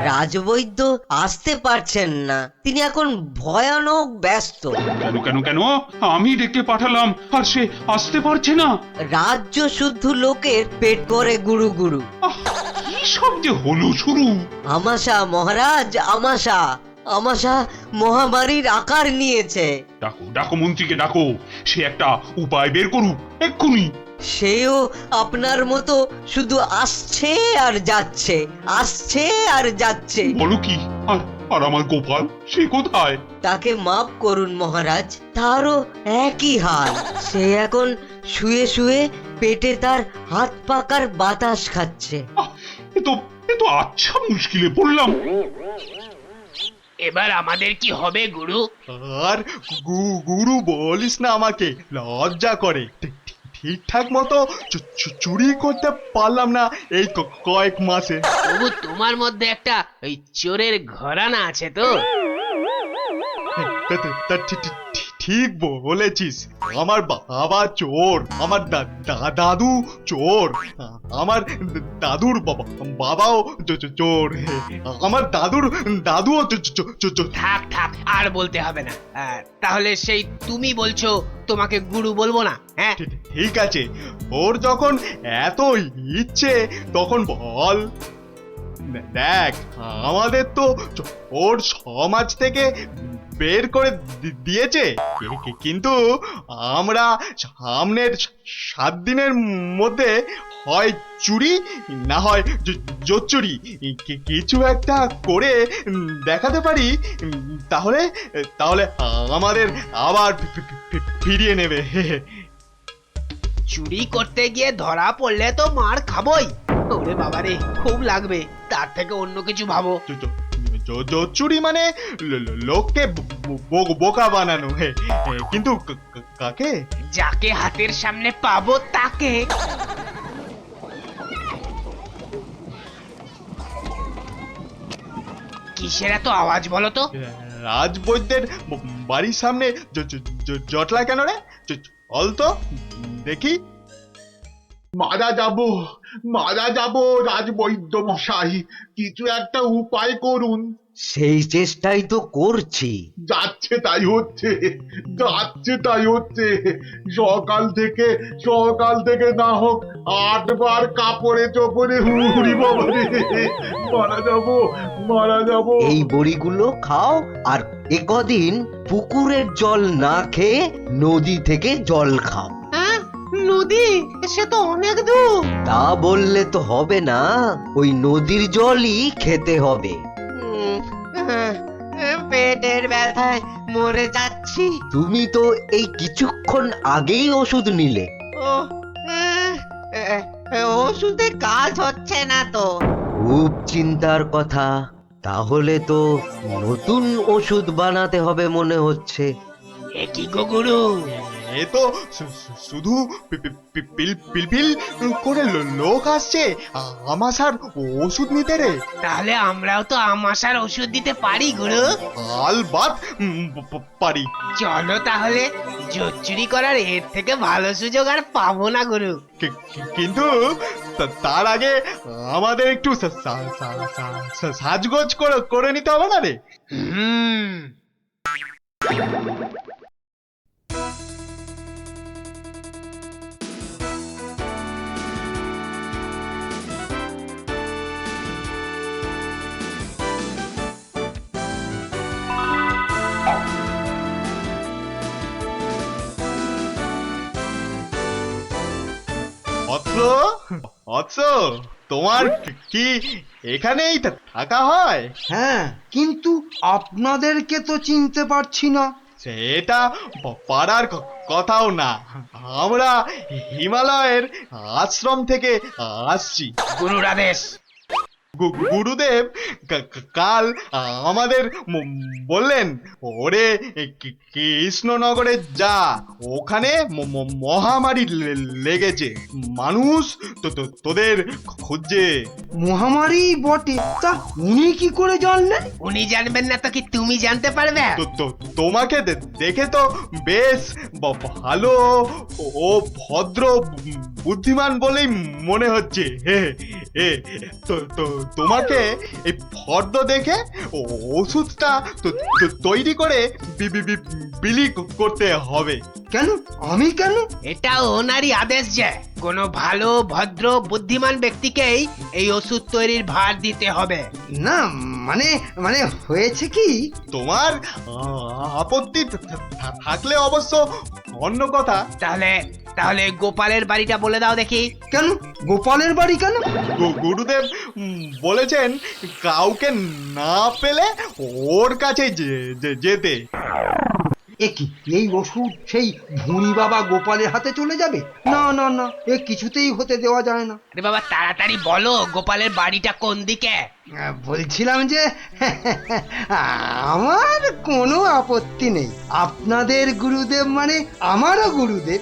রাজবৈদ্য আসতে পারছেন না, তিনি এখন ভয়ানক ব্যস্ত। কেন কেন কেন? আমি ডেকে পাঠালাম আর সে আসতে পারছে না? রাজ্য শুদ্ধ লোকের পেট করে গুরু গুরু। কি সব যে হলো শুরু! আমাশা মহারাজ, আমাশা আমাশা মহামারীর আকার নিয়েছে। ডাকো ডাকো, মন্ত্রীকে ডাকো, সে একটা উপায় বের করুক এক্ষুনি। সেও আপনার মতো শুধু আসছে আর যাচ্ছে, আসছে আর যাচ্ছে। বলো কি? আর আর আমার গোপাল, সে কোথায়? তাকে মাফ করুন মহারাজ, তারও একই হাল। সে এখন শুয়ে শুয়ে পেটে তার হাত পাকার বাতাস খাচ্ছে। এ তো আচ্ছা মুশকিলে পড়লাম। এবার আমাদের কি হবে গুরু? আর গুরু বলিস না আমাকে, লজ্জা করে। ঠিকঠাক মতো চুরি করতে পারলাম না এই কয়েক মাসে। তবু তোমার মধ্যে একটা ওই চোরের ঘরানা আছে তো? ঠিক বলেছিস, আমার বাবা চোর, আমার দাদু চোর, আমার দাদুর বাবাও চোর, আমার দাদুও চোর। থাক থাক, আর বলতে হবে না। তাহলে সেই তুমি বলছো তোমাকে গুরু বলবো না? হ্যাঁ ঠিক আছে, ওর যখন এত ইচ্ছে তখন বল। দেখ, আমাদের তো ওর সমাজ থেকে বের করে দিয়েছে, কিন্তু আমরা সামনের 7 দিনের মধ্যে হয় চুরি না হয় জোচ্চুরি কিছু একটা করে দেখাতে পারি, তাহলে তাহলে আমাদের আবার ফিরিয়ে নেবে। চুরি করতে গিয়ে ধরা পড়লে তো মার খাবই। ওরে বাবারে, খুব লাগবে। তার থেকে অন্য কিছু ভাবো। জোচ্চুরি মানে লোককে বোকা বানানো, কিন্তু কাকে? যাকে হাতের সামনে পাবো তাকে। কিসের এত আওয়াজ বলো তো? রাজবৈদ্যের বাড়ির সামনে জটলা কেন রে? চল তো দেখি। মারা যাব রাজবৈদ্য মশাই, কিছু একটা উপায় করুন। সেই চেষ্টাই তো করছি। যাচ্ছে তাই হচ্ছে, সকাল থেকে না হোক 8 বার কাপড়ে চোপড়ে হুড়ি বাবা রে, মারা যাব। এই বড়িগুলো খাও, আর একদিন পুকুরের জল না খেয়ে নদী থেকে জল খাও। নদী? সে তো অনেক দূর। তা বললে তো হবে না, ওই নদীর জলই খেতে হবে। পেটের ব্যথায় মরে যাচ্ছি। তুমি তো এই কিছুক্ষণ আগেই ওষুধ নিলে। ওষুধে কাজ হচ্ছে না তো। খুব চিন্তার কথা, তাহলে তো নতুন ওষুধ বানাতে হবে মনে হচ্ছে। এ কি গো গুরু, এ তো শুধু পিলপিল করে লোক আসছে আমাশার ওষুধ নিতে রে। তাহলে আমরাও তো আমাশার ওষুধ দিতে পারি গুরু। আলবাত পারি। চলো তাহলে, জোচ্চুরি করার এর থেকে ভালো সুযোগ আর পাবো না গুরু। কিন্তু তার আগে আমাদের একটু সাজগোজ করে নিতে হবে না রে? তোমার কি এখানেই থাকা হয়? হ্যাঁ, কিন্তু আপনাদেরকে তো চিনতে পারছি না। সেটা পারার কথাও না, আমরা হিমালয়ের আশ্রম থেকে আসছি। গুরুর আদেশ। গুরুদেব কাল আমাদের বললেন, ওরে কৃষ্ণনগরে যা, ওখানে মহামারী লেগেছে, মানুষ তোদের খুঁজছে। মহামারী বটে, তা উনি কি করে জানলেন? উনি জানবেন না তো কি তুমি জানতে পারবে? তোমাকে দেখে তো বেশ ভালো ও ভদ্র বুদ্ধিমান বলেই মনে হচ্ছে। তোমাকে এই ফর্দ দেখে ওষুধটা তৈরি করে বিলি করতে হবে। কেন? আমি কেন? এটা ওনারই আদেশ যে কোনো ভালো ভদ্র বুদ্ধিমান ব্যক্তিকেই এই ওষুধ তৈরির ভার দিতে হবে। না মানে মানে হয়েছে কি, তোমার আপত্তি থাকলে অবশ্য অন্য কথা। তাহলে গোপালের বাড়িটা বলে দাও দেখি। কেন গোপালের বাড়ি কেন? গুরুদেব বলেছেন কাউকে না পেলে ওর কাছে যেতে। এই ওষুধ সেই ভুঁড়ি বাবা গোপালের হাতে চলে যাবে? না না না, এ কিছুতেই হতে দেওয়া যায় না। আরে বাবা, তাড়াতাড়ি বলো গোপালের বাড়িটা কোন দিকে। বলছিলাম যে আমার কোনো আপত্তি নেই। আপনাদের গুরুদেব মানে আমারও গুরুদেব।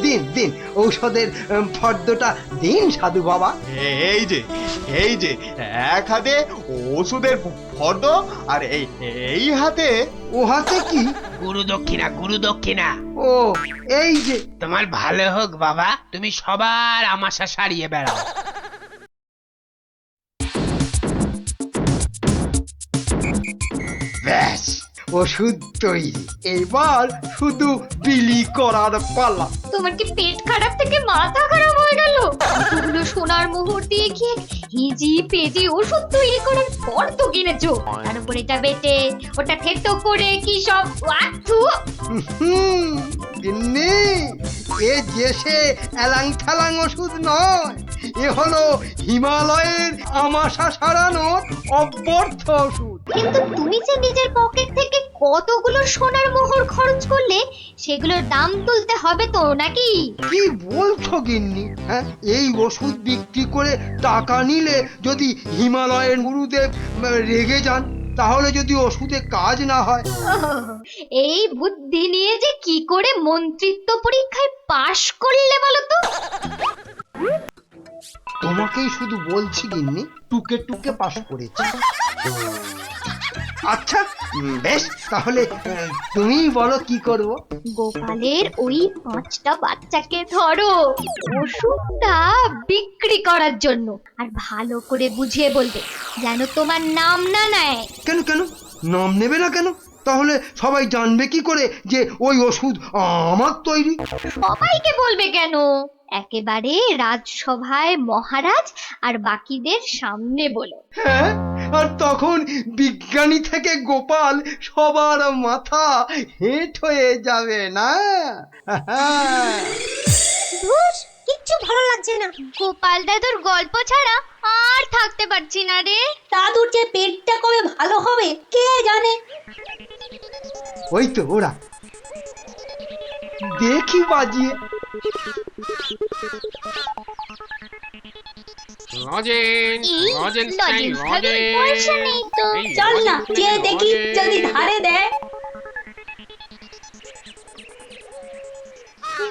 দিন দিন ঔষধের ফর্দটা দিন সাধু বাবা। এই যে এক হাতে ওষুধের ফর্দ আর এই হাতে ও হাতে কি? গুরু দক্ষিণা। ও এই যে। তোমার ভালো হোক বাবা, তুমি সবার আমাশা সারিয়ে বেড়াও। ব্যাস ওষুধ তৈরি, এবার শুধু বিলি করার পালা। তোমার কি পেট খারাপ থেকে মাথা খারাপ হয়ে গেল? এতগুলো সোনার মোহর দিয়ে কি হিজি পেজি ওষুধ তৈরি করার পর তো কিনেছো, তার উপর এটা বেটে ওটা থেতো করে কি সব ওয়াথু। গিন্নি, এ যে সে এলাং থালাং ওষুধ নয়, এ হলো হিমালয়ের আমাশা সারানোর অব্যর্থ ওষুধ। কিন্তু তুমি যে নিজের পকেট থেকে কতগুলো সোনার মোহর খরচ করলে, সেগুলোর দাম তুলতে হবে তো নাকি? কি বলছো গিন্নি? হ্যাঁ, এই ওষুধ বিক্রি করে টাকা নিলে যদি হিমালয়ের গুরুদেব রেগে যান, তাহলে যদি ওষুধে কাজ না হয়। এই বুদ্ধি নিয়ে যে কি করে মন্ত্রিত্ব পরীক্ষায় পাশ করলে বলো তো? তোমাকেই শুধু বলছি গিন্নি, টুকে টুকে পাশ করেছি। আচ্ছা বেশ, তাহলে তুমি বলো কি করব? গোপালের ওই 5টা বাচ্চাকে ধরো ওষুধটা বিক্রি করার জন্য, আর ভালো করে বুঝিয়ে বলবে যেন তোমার নাম না নেয়। কেন কেন নাম নেবে না কেন? তাহলে সবাই জানবে কি করে যে ওই ওষুধ আমার তৈরি? সবাইকে বলবে কেন, একেবারে রাজসভায় মহারাজ আর বাকিদের সামনে বলো। হ্যাঁ, আর তখন বিজ্ঞানী থেকে গোপাল সবার মাথা হেঁট হয়ে যাবে না? কিচ্ছু ভালো লাগছে না, গোপাল দাদুর গল্প ছাড়া আর থাকতে পারছি না রে। দাদুর যে পেটটা কবে ভালো হবে কে জানে। ওই তো ওরা, দেখি বাজিয়ে। চল না যে দেখি যদি ধারে দেয়।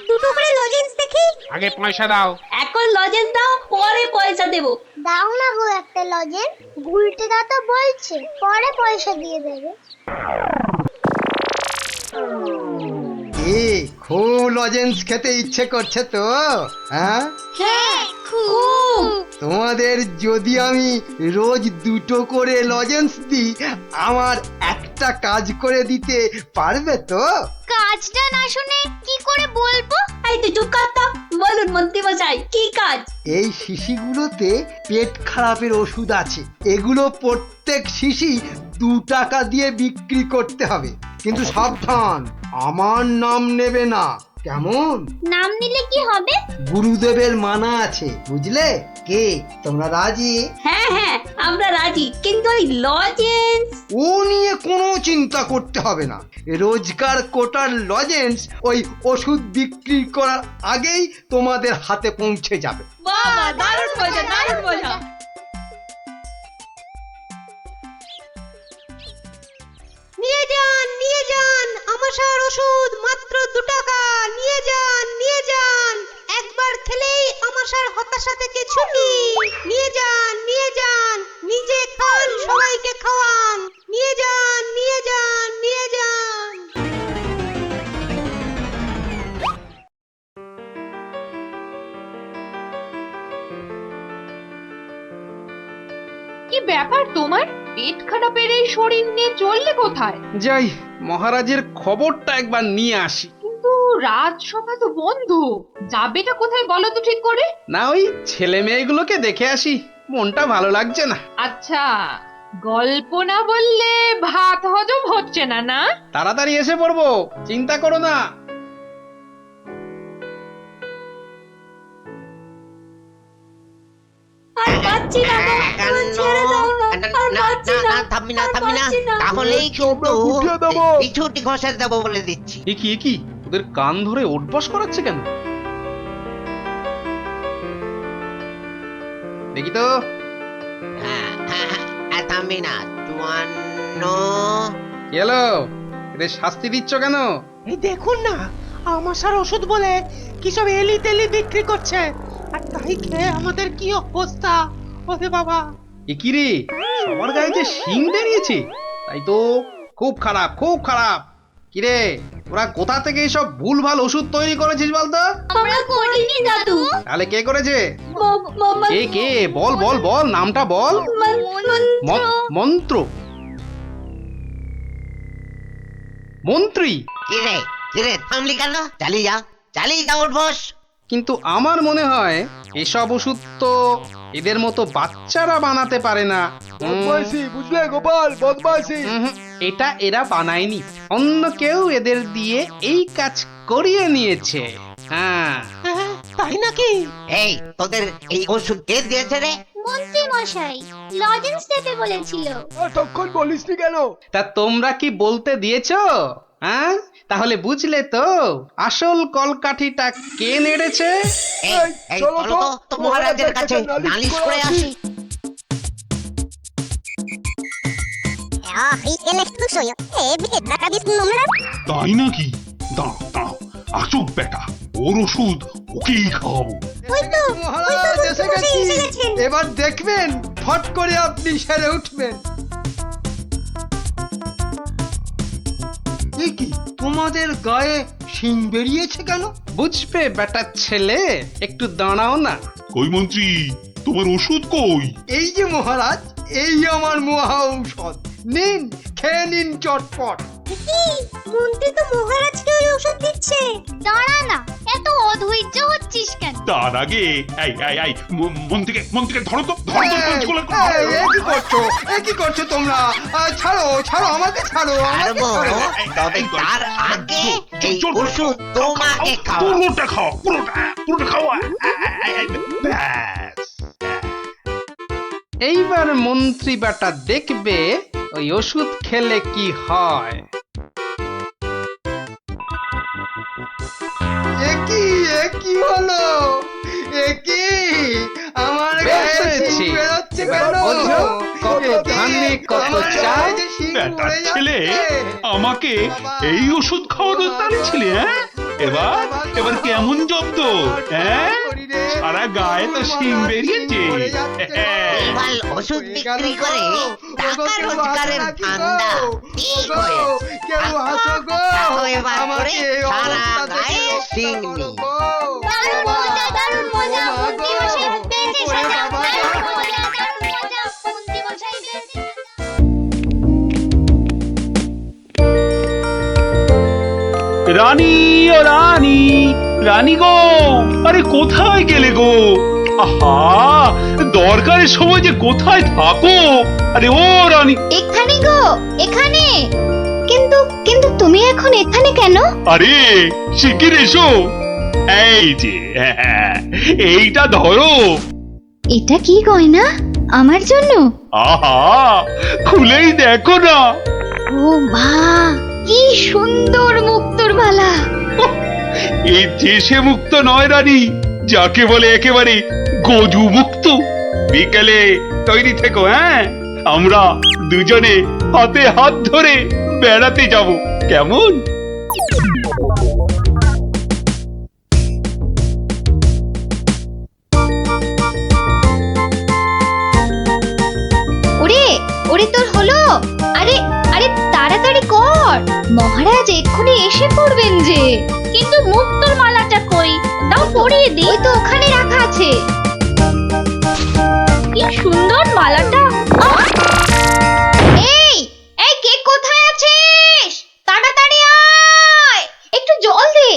দুটো করে লজেন্স দেখি। আগে পয়সা দাও। এখন লজেন্স দাও, পরে পয়সা দেবো। দাও না গো একটা লজেন্স, গুলটে দা তো বলছে পরে পয়সা দিয়ে দেবে। খুব লজেন্স খেতে ইচ্ছে করছে তো? হ্যাঁ হ্যাঁ খুব। তোমাদের যদি আমি রোজ 2টো করে লজেন্স দিই, আমার একটা কাজ করে দিতে পারবে তো? কাজটা না শুনে কি করে বলবো? এই তুই চুপ কর তো। বলুন মন্ত্রী মশাই, কি কাজ? এই শিশিগুলোতে পেট খারাপের ওষুধ আছে, এগুলো প্রত্যেক শিশি 2 টাকা দিয়ে বিক্রি করতে হবে। কিন্তু সাবধান, আমার নাম নেবে না, কেমন? নাম নিলে কি হবে? গুরুদেবের মানা আছে, বুঝলে? কে তোমরা রাজি? হ্যাঁ হ্যাঁ আমরা রাজি, কিন্তু ওই লজেন্স। ও নিয়ে কোনো চিন্তা করতে হবে না। রোজকার কোটার লজেন্স ওই ওষুধ বিক্রি করার আগেই তোমাদের হাতে পৌঁছে যাবে। বাবা দারুণ মজা, দারুণ মজা। নিয়ে যান আমাশার ওষুধ, মাত্র 2 টাকা। নিয়ে যান, একবার খেলেই আমাশার হতাশা থেকে ছুটি। নিয়ে যান, নিজে খান, সবাইকে খাওয়ান। নিয়ে যান। কি ব্যাপার তোমার? পেট খারাপের এই শরীর নিয়ে চললে কোথায়? যাই মহারাজের খবরটা একবার নিয়ে আসি। কিন্তু রাজসভা তো বন্ধ, যাবেটা কোথায় বলো তো ঠিক করে? না ওই ছেলে মেয়েগুলোকে দেখে আসি, মনটা ভালো লাগছে না। আচ্ছা, গল্প না বললে ভাত হজম হচ্ছে না না? তাড়াতাড়ি এসে পড়বো, চিন্তা করো না। আর পাচ্ছি না গো, আমার ছেড়ে দাও না। আর পাচ্ছি না, থামবি না, তাহলেই কিন্তু এই ছুটি ঘষে দেবো বলে দিচ্ছি। এ কি ওদের কান ধরে ওঠবস করাচ্ছে কেন? দেখি তো। আমি না 54। এলো এদের শাস্তি দিচ্ছ কেন? এই দেখুন না আমাশার ওষুধ বলে কি সব এলি তেলি বিক্রি করছে আর তাই খেয়ে আমাদের কি অবস্থা ওরে বাবা। এ কি রে, সবার গায়ে যে শিং বেরিয়েছে, তাই তো খুব খারাপ খুব খারাপ। কিরে ওরা কোথা থেকে এইসব ভুলভাল ওষুধ তৈরি করেছিস বলতো? আমরা করিনি দাদু। তাহলে কে করেছে? কে কে বল বল বল, নামটা বল। মন্ত্র মন্ত্রী। কিরে থামলি কেন? চালিয়ে যা উঠবস। কিন্তু আমার মনে হয় এসব ওষুধ তো এদের মতো বাচ্চারা বানাতে পারে না। বুঝলে গোপাল, বদমাইশি। এটা এরা বানায়নি, অন্য কেউ এদের দিয়ে এই কাজ করিয়ে নিয়েছে। হ্যাঁ তাই নাকি? এই তোদের এই ওষুধ কে দিয়েছে রে? মন্ত্রী মশাই লজেন্স দিতে বলেছিল। তখন বলিসনি কেন? তা তোমরা কি বলতে দিয়েছো? হ্যাঁ তাহলে বুঝলে তো আসল কলকাঠিটা কে নেড়েছে। এই চলো তো মহারাজের কাছে নালিশ করে আসি। তাই নাকি? দাঁড়াও আসুক বেটা, ওর ওষুধ ওকেই খাওয়াবো। মহারাজ এসে গেছি, এবার দেখবেন ফট করে আপনি সেরে উঠবেন। এ কি তোমাদের গায়ে শিং বেরিয়েছে কেন? বুঝবে বেটা ছেলে, একটু দাঁড়াও না। কই মন্ত্রী, তোমার ওষুধ কই? এই যে মহারাজ, এই আমার মহা ঔষধ, নিন খেয়ে নিন চটপট। মন্ত্রী তো মহারাজকে ওই ওষুধ দিচ্ছে। দাঁড়া না, এত অধৈর্য হচ্ছিস কেন? তার আগে এই মন্ত্রীকে ধরো তো। কি করছো তোমরা? ছাড়ো আমাকে ছাড়ো। তবে তার আগে এই ওষুধ তোমাকে খাও। পুরোটা খাওয়া। এইবার মন্ত্রী বেটা দেখবে ওই ওষুধ খেলে কি হয়। কি হলো? কি আমার গায়ে শিং বেরোচ্ছে কেন? কত ধানে কত চাল। বেটা ছেলে, আমাকে এই ওষুধ খাওয়ানোর তালে ছিলে? এবার কেমন জব্দ? সারা গায়ে তো শিং বেরিয়েছে। এবার ওষুধ বিক্রি করে টাকা রোজগারের ধান্দা ঠিক হয়েছে। কেউ হাসো গো, এবার করে সারা গায়ে শিং নেই। দারুণ মজা মন্ত্রী মশাই পেয়েছে সাজা। দারুণ মজা মন্ত্রী মশাই পেয়েছে। রানী ও রানী গো, আরে কোথায় গেলে গো? আহা, দরকারের সময় যে কোথায় থাকো? আরে ও রানী। এখানে গো, এখানে। কিন্তু তুমি এখন এখানে কেন? আরে শিগগির এসো। এই যে এইটা ধরো। এটা কি গয়না আমার জন্য? আহা, খুলেই দেখো না। ও মা, কি সুন্দর মুক্তোর মালা। এই দেশে মুক্ত নয় রানী, যাকে বলে একেবারে গজু মুক্ত। বিকেলে তৈরি থেকো। আমরা দুজনে হাতে হাত ধরে বেড়াতে যাব, কেমন? ওরে তোর হলো? আরে তাড়াতাড়ি কর, মহারাজ এক্ষুনি এসে পড়বেন যে। কিন্তু মুক্তোর মালাটা কই? দাও পরিয়ে দিই। ওই তো ওখানে রাখা আছে। কি সুন্দর মালাটা। এই কে কোথায় আছিস? তাড়াতাড়ি আয়, একটু জল দে।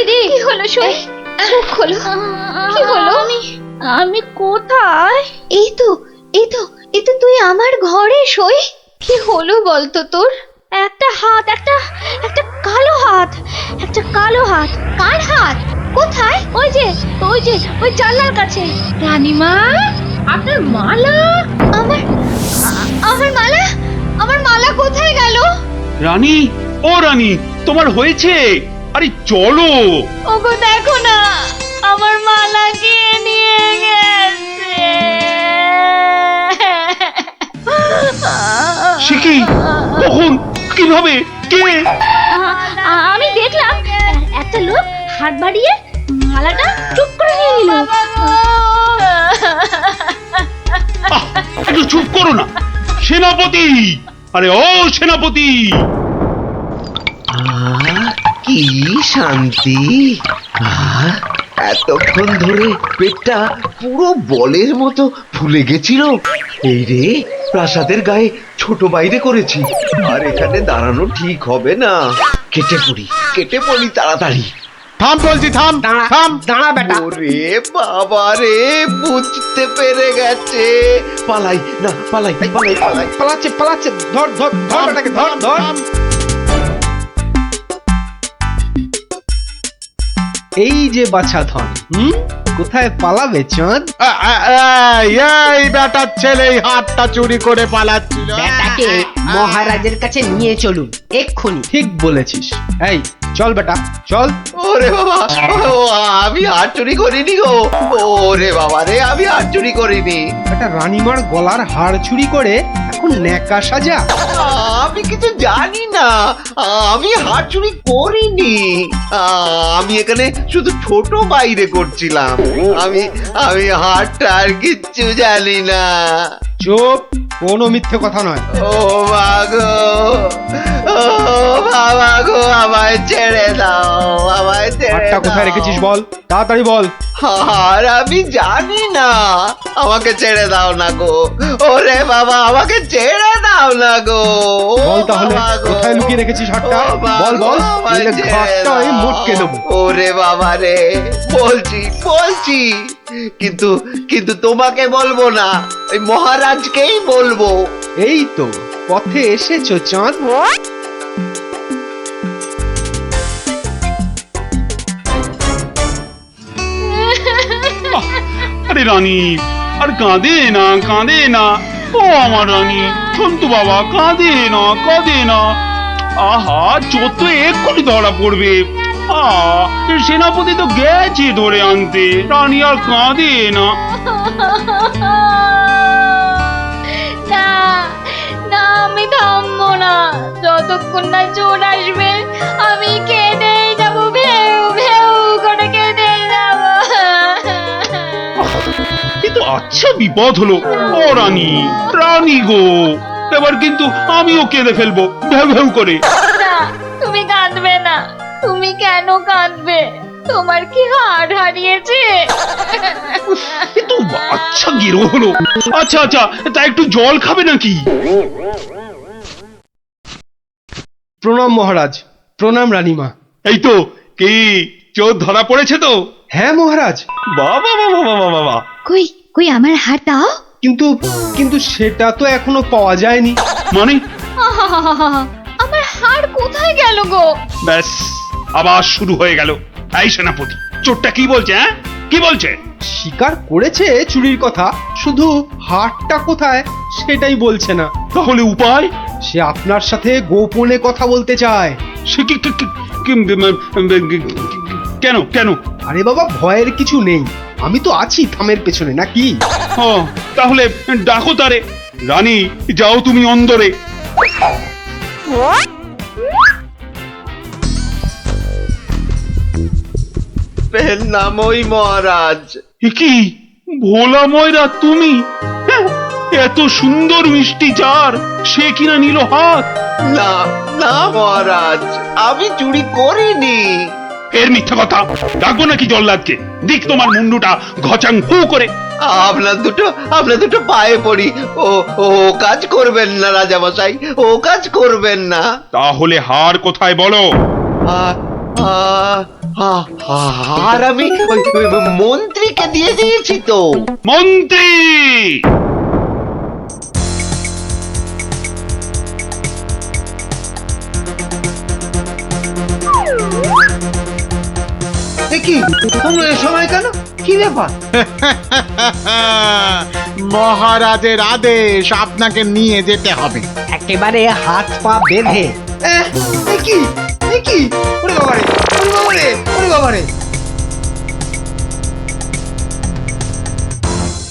দি কি হলো? চোখ খোলো। কি হলো? আমি কোথায়? এই তো তুই আমার ঘরে সই। কি হলো বলতো তোর? একটা কালো হাত। কার হাত? কোথায়? ওই যে ওই জানলার কাছে। রানীমা, আপনার মালা। আমার মালা? আমার মালা কোথায় গেল? রানী, ও রানী, তোমার হয়েছে? আরে চলো। ওগো দেখো না, আমার মালা কে নিয়ে গেছে। সে কি? কখন? কিভাবে? কে? আমি দেখলাম একটা লোক হাত বাড়িয়ে মালাটা চুপ করে নিয়ে নিল। একটু চুপ করো না সেনাপতি। আরে ও সেনাপতি, কি শান্তি! এতক্ষণ ধরে পেটটা পুরো বলের মতো ফুলে গেছিল। এই রে, প্রাসাদের গায়ে ছোট বাইরে করেছি, আর এখানে দাঁড়ানো ঠিক হবে না। কেটে পড়ি তাড়াতাড়ি। থাম বলছি, থাম থাম। দাঁড়া বেটা। ওরে বাবা রে, বুঝতে পেরে গেছে। পালাই না, পালাই। পালাচ্ছে পালাচ্ছে, ধর ধর ধর বেটাকে, ধর ধর। এই যে বাছা ধন, কোথায় পালাবে চাঁদ? এই বেটার ছেলে এই হাতটা চুরি করে পালাচ্ছিল। বেটাকে মহারাজের কাছে নিয়ে চলুন এক্ষুনি। ঠিক বলেছিস। এই চল বেটা চল। ওরে বাবা, আমি হাত চুরি করিনি গো। ওরে বাবা রে, আমি হাত চুরি করিনি। একটা রানীমার গলার হাড় চুরি করে এখন ন্যাকা সাজা। আমি কিছু জানি না, আমি হাত চুরি করিনি। আমি এখানে শুধু ছোট বাইরে করছিলাম। আমি হাতটা আর কিচ্ছু জানি না। চুপ, কোনো মিথ্যে কথা নয়। ও মাগো, ও বাবা গো, আমায় ছেড়ে দাও, আমায় ছেড়ে হাড়টা কোথায় দাও। রেখেছিস বল, তাড়াতাড়ি বল। আর আমি জানি না, আমাকে ছেড়ে দাও না গো। ওরে বাবা, আমাকে ছেড়ে দাও না গো। বল তাহলে বাবা গো। কোথায় লুকিয়ে রেখেছিস হাড়টা? ও বাবা বল বল, গো, আমায় নইলে ছেড়ে ঘাটটা আমি দাও। মোটকে দেবো। ওরে বাবা রে, বলছি, কিন্তু তোমাকে বলবো না, ওই মহারাজকেই বলবো। এই তো পথে এসেছো চাঁদ। আরে রানী, আর কাঁদে না। ও আমার রানী, সন্তু বাবা, কাঁদে না। আহা, চোদ্দ এক্ষুনি ধরা পড়বে। সেনাপতি তো গেছে ধরে আনতে। রানী আর কাঁদে না। না না, আমি থামবো না যতক্ষণ না চোর আসবে। আমি কেঁদেই যাবো, ভেউ ভেউ করে কেঁদে যাবো। কিন্তু আচ্ছা বিপদ হলো। ও রানী গো, এবার কিন্তু আমিও কেঁদে ফেলবো ভেউ ভেউ করে। না, তুমি কাঁদবে না। তুমি কেন কাঁদবে? তোমার কি হাড় হারিয়েছে? কিন্তু আচ্ছা গেরো হলো। আচ্ছা, তা একটু জল খাবে নাকি? প্রণাম মহারাজ, প্রণাম রানীমা। এই তো, কি চোর ধরা পড়েছে তো? হ্যাঁ মহারাজ। বাবা। কই আমার হাড় দাও। কিন্তু সেটা তো এখনো পাওয়া যায়নি। মানে? আহাহাহা, আমার হাড় কোথায় গেল গো? ব্যাস, আবার শুরু হয়ে গেল। এই সেনাপতি, চোরটা কি বলছে? কি বলছে? স্বীকার করেছে চুরির কথা, শুধু হাড়টা কোথায় সেটাই বলছে না। তাহলে উপায়? সে আপনার সাথে গোপনে কথা বলতে চায়। সে কি কেন? আরে বাবা, ভয়ের কিছু নেই, আমি তো আছি থামের পেছনে, নাকি? ও, তাহলে ডাকো তারে। রানী, যাও তুমি অন্দরে। নামই মহারাজ। কি ভোলা ময়রা তুমি? এত সুন্দর মিষ্টি চার, সে কিনা নিল হাত। না মহারাজ, আমি চুরি করিনি। এর মিথ্যা কথা। ডাকবো নাকি জল্লাদকে? দিক তোমার মুন্ডুটা ঘচাং ফু করে। আপনার দুটো পায়ে পড়ি। ও কাজ করবেন না রাজামশাই, ও কাজ করবেন না। তাহলে হার কোথায় বলো? আর আমি ওই মন্ত্রীকে দিয়ে দিয়েছি তো। মন্ত্রী! কি সময় কেন? কি ব্যাপার? মহারাজের আদেশ, আপনাকে নিয়ে যেতে হবে। এক একেবারে হাত পা বেঁধে। কি কি ওরে বাবারে ওরে বাবারে ওরে বাবারে!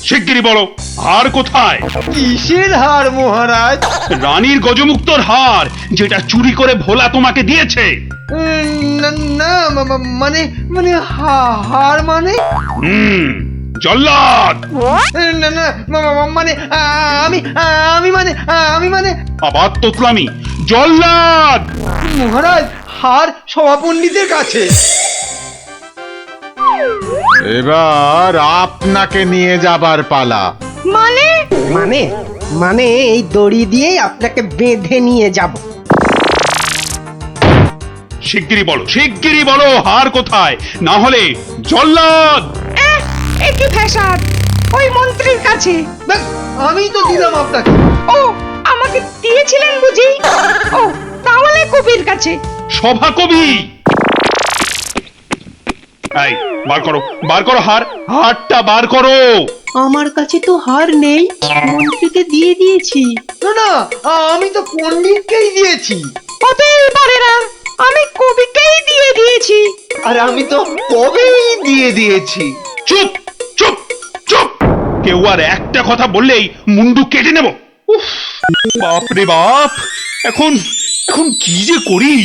শিগগিরই বলো, হার কোথায়? কিসের হার মহারাজ? রানীর গজমুক্তর হার, যেটা চুরি করে ভোলা তোমাকে দিয়েছে। না না, মানে মানে হার মানে? জল্লাদ! না না, মানে আমি আমি মানে আবার তোতলামি! জল্লাদ! মহারাজ, হার সভাপণ্ডিতের কাছে। এবার আপনাকে নিয়ে যাবার পালা। মানে মানে মানে এই দড়ি দিয়ে আপনাকে বেঁধে নিয়ে যাব। শিগগিরই বলো হার কোথায়, না হলে জল্লাদ! একই ফ্যাশন, ওই মন্ত্রীর কাছে। আমি তো দিলাম আপনাকে। ও, আমাকে দিয়েছিলেন বুঝি? ও, তাহলে কবির কাছে। সভা কবি! এই, বার করো হারটা বার করো। আমার কাছে তো হার নেই, মন্ত্রীকে দিয়ে দিয়েছি। না না, আমি তো পণ্ডিতকেই দিয়েছি। হতেই পারে না, আমি কবিকেই দিয়ে দিয়েছি। আর আমি তো কবেই দিয়ে দিয়েছি। চুপ চুপ চুপ! কেউ আর একটা কথা বললেই মুন্ডু কেটে নেব। উফ, বাপ রে বাপ! এখন কি যে করি!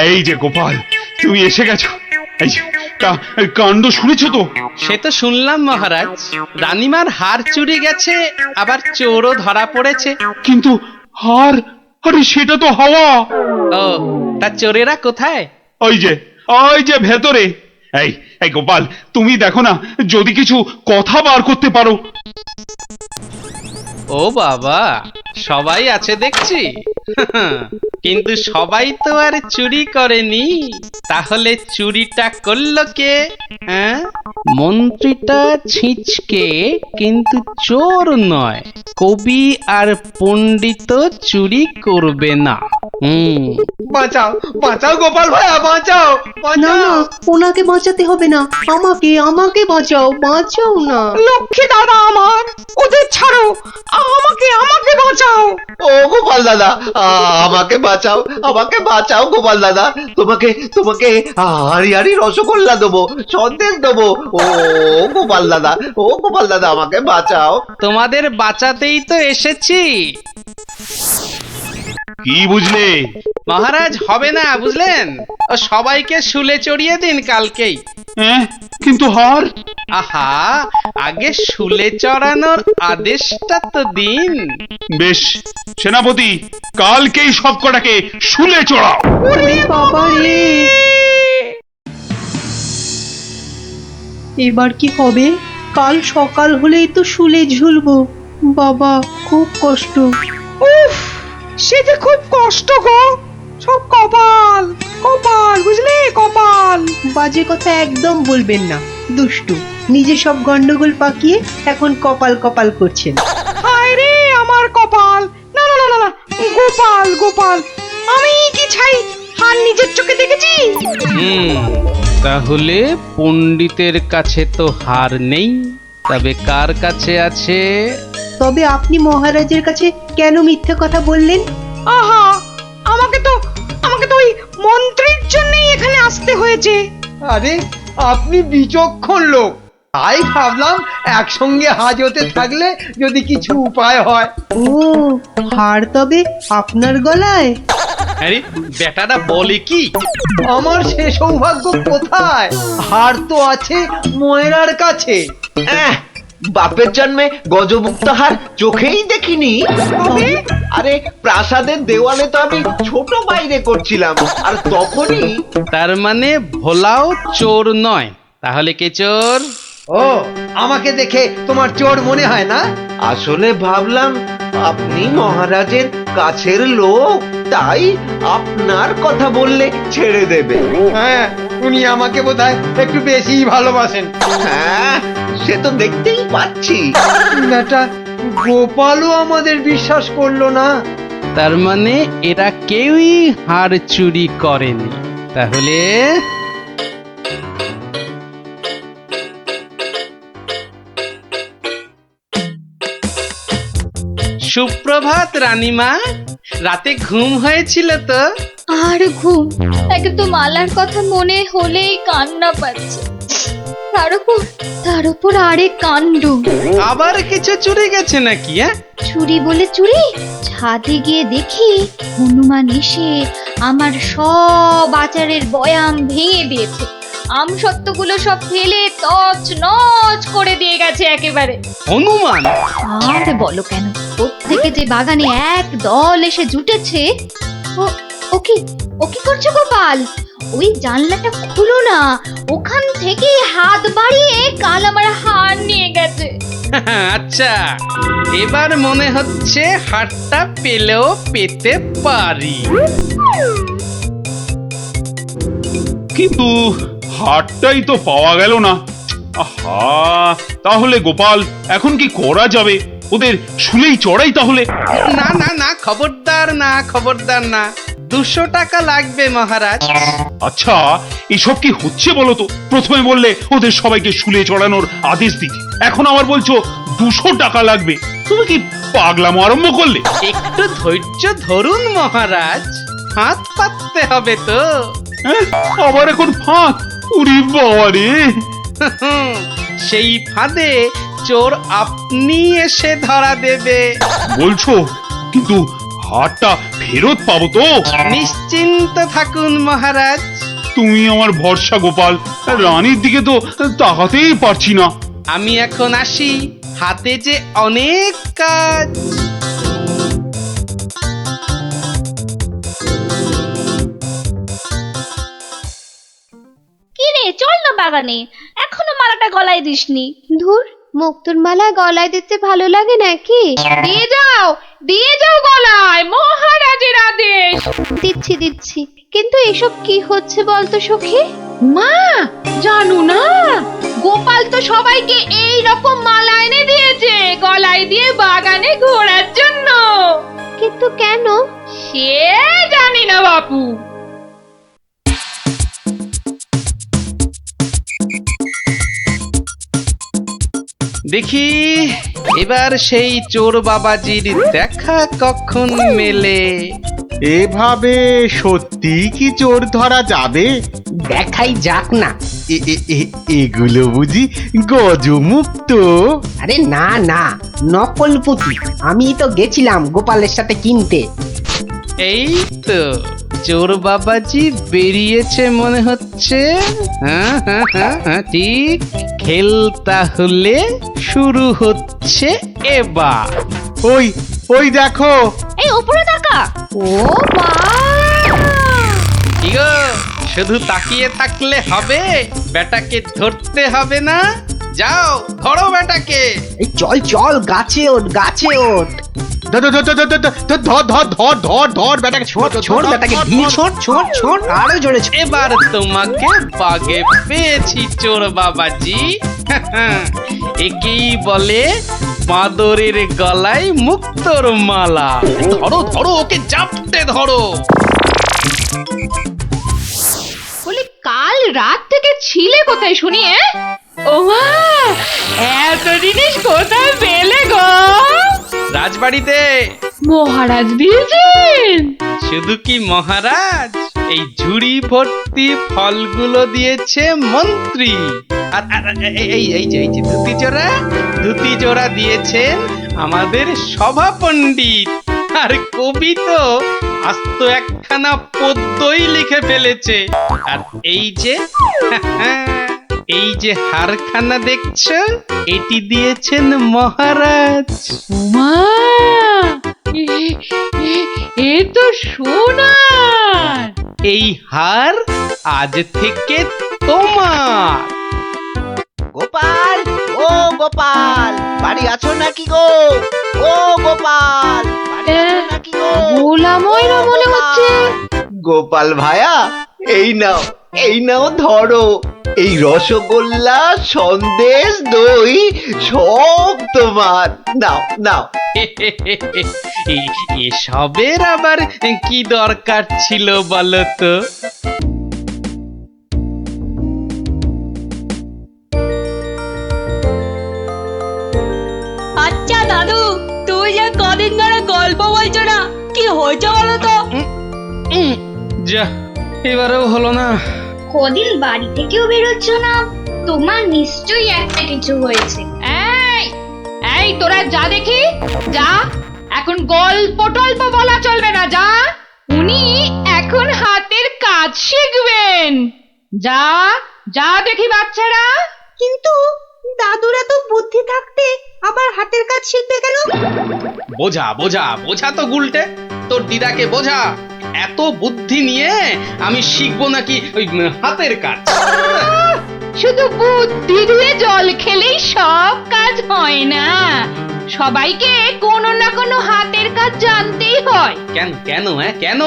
এই যে গোপাল, তুমি এসে গেছো। এই যে, কাণ্ড শুনেছো তো? সে তো শুনলাম মহারাজ, রানীমার হার চুরি গেছে, আবার চোরও ধরা পড়েছে। কিন্তু হার, আরে সেটা তো হাওয়া। ও, তা চোরেরা কোথায়? ওই যে ভেতরে। এই গোপাল, তুমি দেখো না, যদি কিছু কথা বার করতে পারো। ও বাবা, সবাই আছে দেখছি। কিন্তু সবাই তো আর চুরি করেনি, তাহলে চুরিটা করলো কে? হ্যাঁ, মন্ত্রীটা ছিঁচকে, কিন্তু চোর নয়। কবি আর পণ্ডিত চুরি করবে না। বাঁচাও বাঁচাও গোপাল ভাইয়া, বাঁচাও না না, ওনাকে বাঁচাতে হবে না, আমাকে বাঁচাও, বাঁচাও না। লক্ষ্মী দাদা আমার, ওদের ছাড়ো, আমাকে বাঁচাও। ও গোপাল দাদা, আমাকে বাঁচাও গোপাল দাদা। তোমাকে হারি রসগোল্লা দেবো, সন্দেশ দেবো। ও গোপাল দাদা, আমাকে বাঁচাও। তোমাদের বাঁচাতেই তো এসেছি। কি বুঝলে মহারাজ? হবে না, বুঝলেন? ও সবাইকে শুলে চড়িয়ে দিন কালকেই। কিন্তু হার? আহা, আগে শুলে চড়ানোর আদেশটা তো দিন। বেশ, সেনাপতি, কালকেই সব কটাকে শুলে চড়াও। ওরে বাবা রে, এবার কি হবে? কাল সকাল হলেই তো শুলে ঝুলবো। বাবা, খুব কষ্ট। উফ, সে যে খুব কষ্ট গো। সব কপাল কপাল, বুঝলি? কপাল। বাজে কথা একদম বলবেন না, দুষ্টু। নিজে সব গন্ডগোল পাকিয়ে এখন কপাল কপাল করছেন। হায় রে আমার কপাল! না না না না, গোপাল, আমি কি ছাই হার নিজের চোখে দেখেছি? তাহলে পণ্ডিতের কাছে তো হার নেই, তবে কার কাছে আছে? তবে আপনি মহারাজের কাছে কেন মিথ্যে কথা বললেন? আহা, আমাকে তো ওই মন্ত্রীর জন্যই এখানে আসতে হয়েছে। আরে, আপনি বিচক্ষণ লোক, তাই ভাবলাম একসঙ্গে হাজতে থাকলে যদি কিছু উপায় হয়। ও, হার তবে আপনার গলায়? আরে বেটাটা বলে কি? আমার সে সৌভাগ্য কোথায়? হার তো আছে ময়রার কাছে। বাপের জন্মে গজমুক্ত হার চোখেই দেখিনি। আরে, প্রাসাদের দেওয়ালে তো আমি ছোট বাইরে করছিলাম, আর তখনই। তার মানে ভোলাও চোর নয়, তাহলে কে চোর? ও, আমাকে দেখে তোমার চোর মনে হয় না? আসলে ভাবলাম আপনি মহারাজের কাছের লোক, তাই আপনার কথা বললে ছেড়ে দেবে। হ্যাঁ, উনি আমাকে বোধহয় একটু বেশি ভালোবাসেন। হ্যাঁ, সে তো দেখতেই পাচ্ছি। বেটা গোপালও আমাদের বিশ্বাস করলো না। তার মানে এরা কেউই হার চুরি করেনি। তাহলে সুপ্রভাত রানীমা, রাতে ঘুম হয়েছিল তো? আর ঘুম, একে তো মালার কথা মনে হলেই কান্না পাচ্ছে। তার উপর আরেক কাণ্ড। আবার কিছু চুরি গেছে নাকি? চুরি বলে চুরি, ছাদে গিয়ে দেখি হনুমান এসে আমার সব আচারের বয়াম ভেঙে দিয়েছে। আমসত্ত্বগুলো সব ফেলে তছ নছ করে দিয়ে গেছে একেবারে। হনুমান? আর বলো কেন, প্রত্যেকে যে বাগানে এক দল এসে জুটেছে। ও কি করছো গোপাল? ওই জানলাটা খুলো না, ওখান থেকে হাত বাড়িয়ে কাল আমার হার নিয়ে গেছে। আচ্ছা, এবার মনে হচ্ছে হারটা পেলেও পেতে পারি। কিন্তু হারটাই তো পাওয়া গেল না। আহা, তাহলে গোপাল এখন কি করা যাবে? ওদের শুলেই চড়াই তাহলে। না না না, খবরদার না, খবরদার না। 200 টাকা লাগবে মহারাজ। আচ্ছা, এসব কি হচ্ছে বলো তো? প্রথমে বললে ওদের সবাইকে শুলে চড়ানোর আদেশ দিতে, এখন আবার বলছো 200 টাকা লাগবে। তুমি কি পাগলামো আরম্ভ করলে? একটু ধৈর্য ধরুন মহারাজ, হাত পাততে হবে তো। আবার এখন ফাঁদ? উরি বাবা রে! সেই ফাঁদে চোর আপনি এসে ধরা দেবে। বলছো, কিন্তু হারটা ফেরত পাবো তো? নিশ্চিন্ত থাকুন মহারাজ। তুমি আমার ভরসা গোপাল, রানীর দিকে তো তাকাতেই পারছি না। আমি এখন আসি, হাতে যে অনেক কাজ। কি রে, চল না বাগানে, এখনো মালাটা গলায় দিসনি। ধুর, মুক্তোর মালা গলায় দিতে ভালো লাগে নাকি? দিয়ে যাও গলায়, মহারাজের আদেশ। দিচ্ছি, কিন্তু এসব কি হচ্ছে বলতো সখী? মা, জানো না, গোপাল তো সবাইকে এই রকম মালা এনে দিয়েছে গলায় দিয়ে বাগানে ঘোরার জন্য। কিন্তু কেন সে জানি না বাপু। দেখি এবার সেই চোর বাবাজির দেখা কখন মেলে। এভাবে সত্যি কি চোর ধরা যাবে? দেখাই যাক না। এগুলো বুঝি গজমুক্ত? আরে না না, নকল পুঁতি। আমি তো গেছিলাম গোপালের সাথে কিনতে। এই তো চোর বাবাজি বেরিয়েছে মনে হচ্ছে। হ্যাঁ, ঠিক। খেল তাহলে শুরু হচ্ছে এবার। ওই দেখো, এই উপরে তাকা। ও মা! কি গো, শুধু তাকিয়ে থাকলে হবে? বেটাকে ধরতে হবে না? যাও ধরো বেটাকে। এই চল, গাছে ওঠ। ধর বেটাকে, ছোট বেটাকে ঢিল ছোট আরো জোরে। এবার তোমাকে বাগে পেয়েছি চোর বাবাজি। একেই বলে বাঁদরের গলায় মুক্তোর মালা। ধরো ওকে জাপটে ধরো। বলি, কাল রাত থেকে ছিলে কোথায় শুনি? ও মা, এত জিনিস কোথায় পেলে গো? রাজবাড়িতে। মহারাজ দিয়েছেন? শুধু কি মহারাজ, এই ঝুড়ি ভর্তি ফলগুলো দিয়েছে মন্ত্রী। আর এই যে ধুতি জোড়া দিয়েছেন আমাদের সভা পণ্ডিত। আর কবি তো আস্ত একখানা পদ্যই লিখে ফেলেছে। আর এই যে হারখানা দেখছো, এটি দিয়েছেন মহারাজ। মা, এ তো সোনার। এই হার আজ থেকে তোমার। গোপাল, ও গোপাল, বাড়ি আছো naকি গো? ও গোপাল, বাড়ি আছো নাকি গো? ভোলা ময়রা মনে হচ্ছে। গোপাল ভায়া, এই নাও ধরো। এই রসগোল্লা সন্দেশ দই সব তোমার। নাও নাও। এসবের আবার কি দরকার ছিল বলো তো? আচ্ছা দাদু, তুই যে কদিন ধরে গল্প বলছো না, কি হয়েছে বলো তো? যা, এবারেও হলো না। কদিন বাড়ি থেকেও বেরোচ্ছ না, তোমার নিশ্চয়ই একটা কিছু হয়েছে। এই এই তোরা যা দেখি, যা। এখন গল্প টল্প বলা চলবে না, যা। উনি এখন হাতের কাজ শিখবেন। যা যা দেখি বাচ্চারা। কিন্তু দাদুরা তো বুদ্ধি থাকতে আবার হাতের কাজ শিখবে কেন? বোঝা বোঝা বোঝা তো গুলটে, তোর দিদাকে বোঝা। এত বুদ্ধি নিয়ে আমি শিখবো নাকি ওই হাতের কাজ? শুধু বুদ্ধি দিয়ে জল খেলেই সব কাজ হয় না, সবাইকে কোনো না কোনো হাতের কাজ জানতেই হয়। কেন কেন কেন?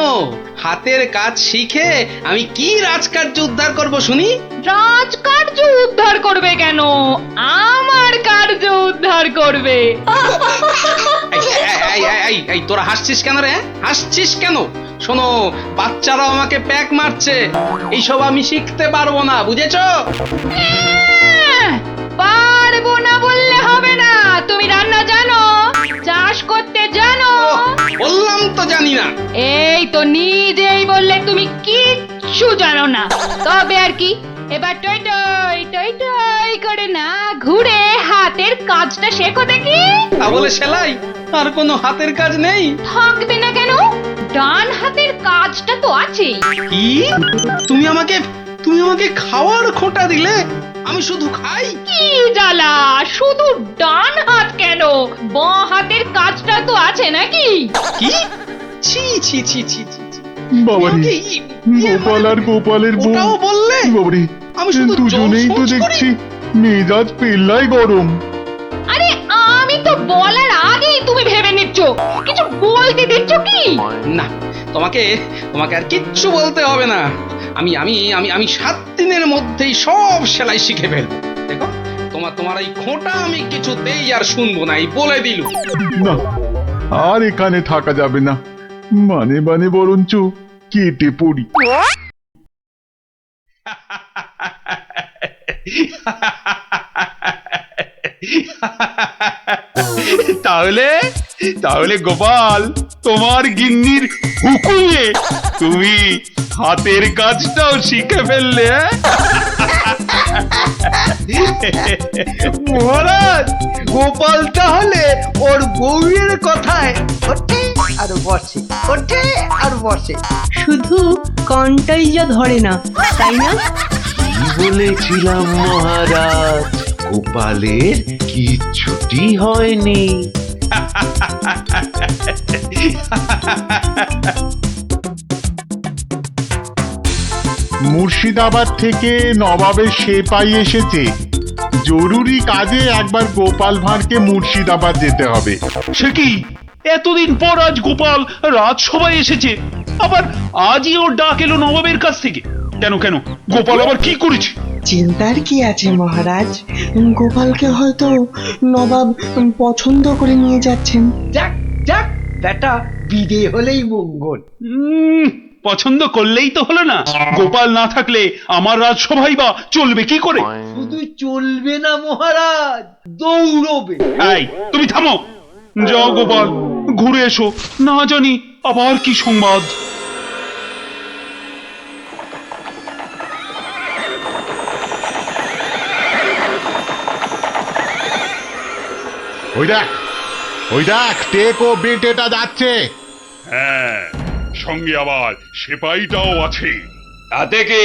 হাতের কাজ শিখে আমি কি রাজকার্য উদ্ধার করব শুনি? রাজকার্য উদ্ধার করবে কেন, আমার কার্য উদ্ধার করবে। এই তোরা হাসছিস কেন রে? হাসছিস কেন? শোনো, বাচ্চারা আমাকে প্যাক মারছে, এইসব আমি শিখতে পারবো না, বুঝেছো? পারবো না বললে হবে না। তুমি রান্না জানো, চাষ করতে জানো? বললাম তো জানি না। এই তো নিজেই বললে তুমি কিচ্ছু জানো না। তবে আর কি, এবার টই টই টই টই করে না ঘুরে হাতের কাজটা শেখো দেখি। তা বলে সেলাই? আর কোনো হাতের কাজ নেই? থাকবে না কেন, ডান হাতের কাজটা তো আছেই। কি? তুমি আমাকে খাওয়ার খোঁটা দিলে? আমি শুধু খাই? কি জ্বালা, শুধু ডান হাত কেন, বাঁ হাতের কাজটা তো আছে নাকি? কি? ছি ছি ছি ছি ছি। বাবারে, গোপাল আর গোপালের বউ। ওটাও বললে? বাবারে, আমি শুধু দুজনেই তো দেখছি মেজাজ পেল্লাই গরম। আরে আমি তো বলার আগেই তুমি ভেবে নিচ্ছ, কিছু বলতে দিচ্ছ কি? না, তোমাকে আর কিচ্ছু বলতে হবে না। আমি আমি আমি আমি 7 দিনের মধ্যেই সব সেলাই শিখে ফেলবো। দেখো, তোমার এই খোঁটা আমি কিছুতেই আর শুনবো না, এই বলে দিলু। না, আর এখানে থাকা যাবে না, মানে বরঞ্চ কেটে পড়ি। তাহলে গোপাল, তোমার গিন্নির হুকুমে তুমি হাতের কাজটাও শিখে ফেললে। মহারাজ, গোপাল তাহলে ওর বউয়ের কথায় ওঠে আর বসে, ওঠে আর বসে। শুধু কনটাই যা ধরে না, তাই না? কি বলেছিলাম মহারাজ, গোপালের কিচ্ছুটি হয়নি। মুর্শিদাবাদ থেকে নবাবের সেপাই এসেছে, জরুরি কাজে একবার গোপাল ভাঁড়কে মুর্শিদাবাদ যেতে হবে। সে কি, এতদিন পর আজ গোপাল রাজসভায় এসেছে, আবার আজই ওর ডাক এলো নবাবের কাছ থেকে? কেন গোপাল আবার কি করেছে? চিন্তার কি আছে মহারাজ, গোপালকে হয়তো নবাব পছন্দ করে নিয়ে যাচ্ছেন। যাক যাক, বেটা বিদে হলেই মঙ্গল। পছন্দ করলেই তো হলো না, গোপাল না থাকলে আমার রাজসভাই বা চলবে কি করে? শুধু চলবে না মহারাজ, দৌড়বে। এই, তুমি থামো। যাও গোপাল, ঘুরে এসো, না জানি আবার কি সংবাদ। ওই দেখ টেকো বেটেটা যাচ্ছে। হ্যাঁ, সঙ্গে আবার সেপাইটাও আছে। তাতে কি,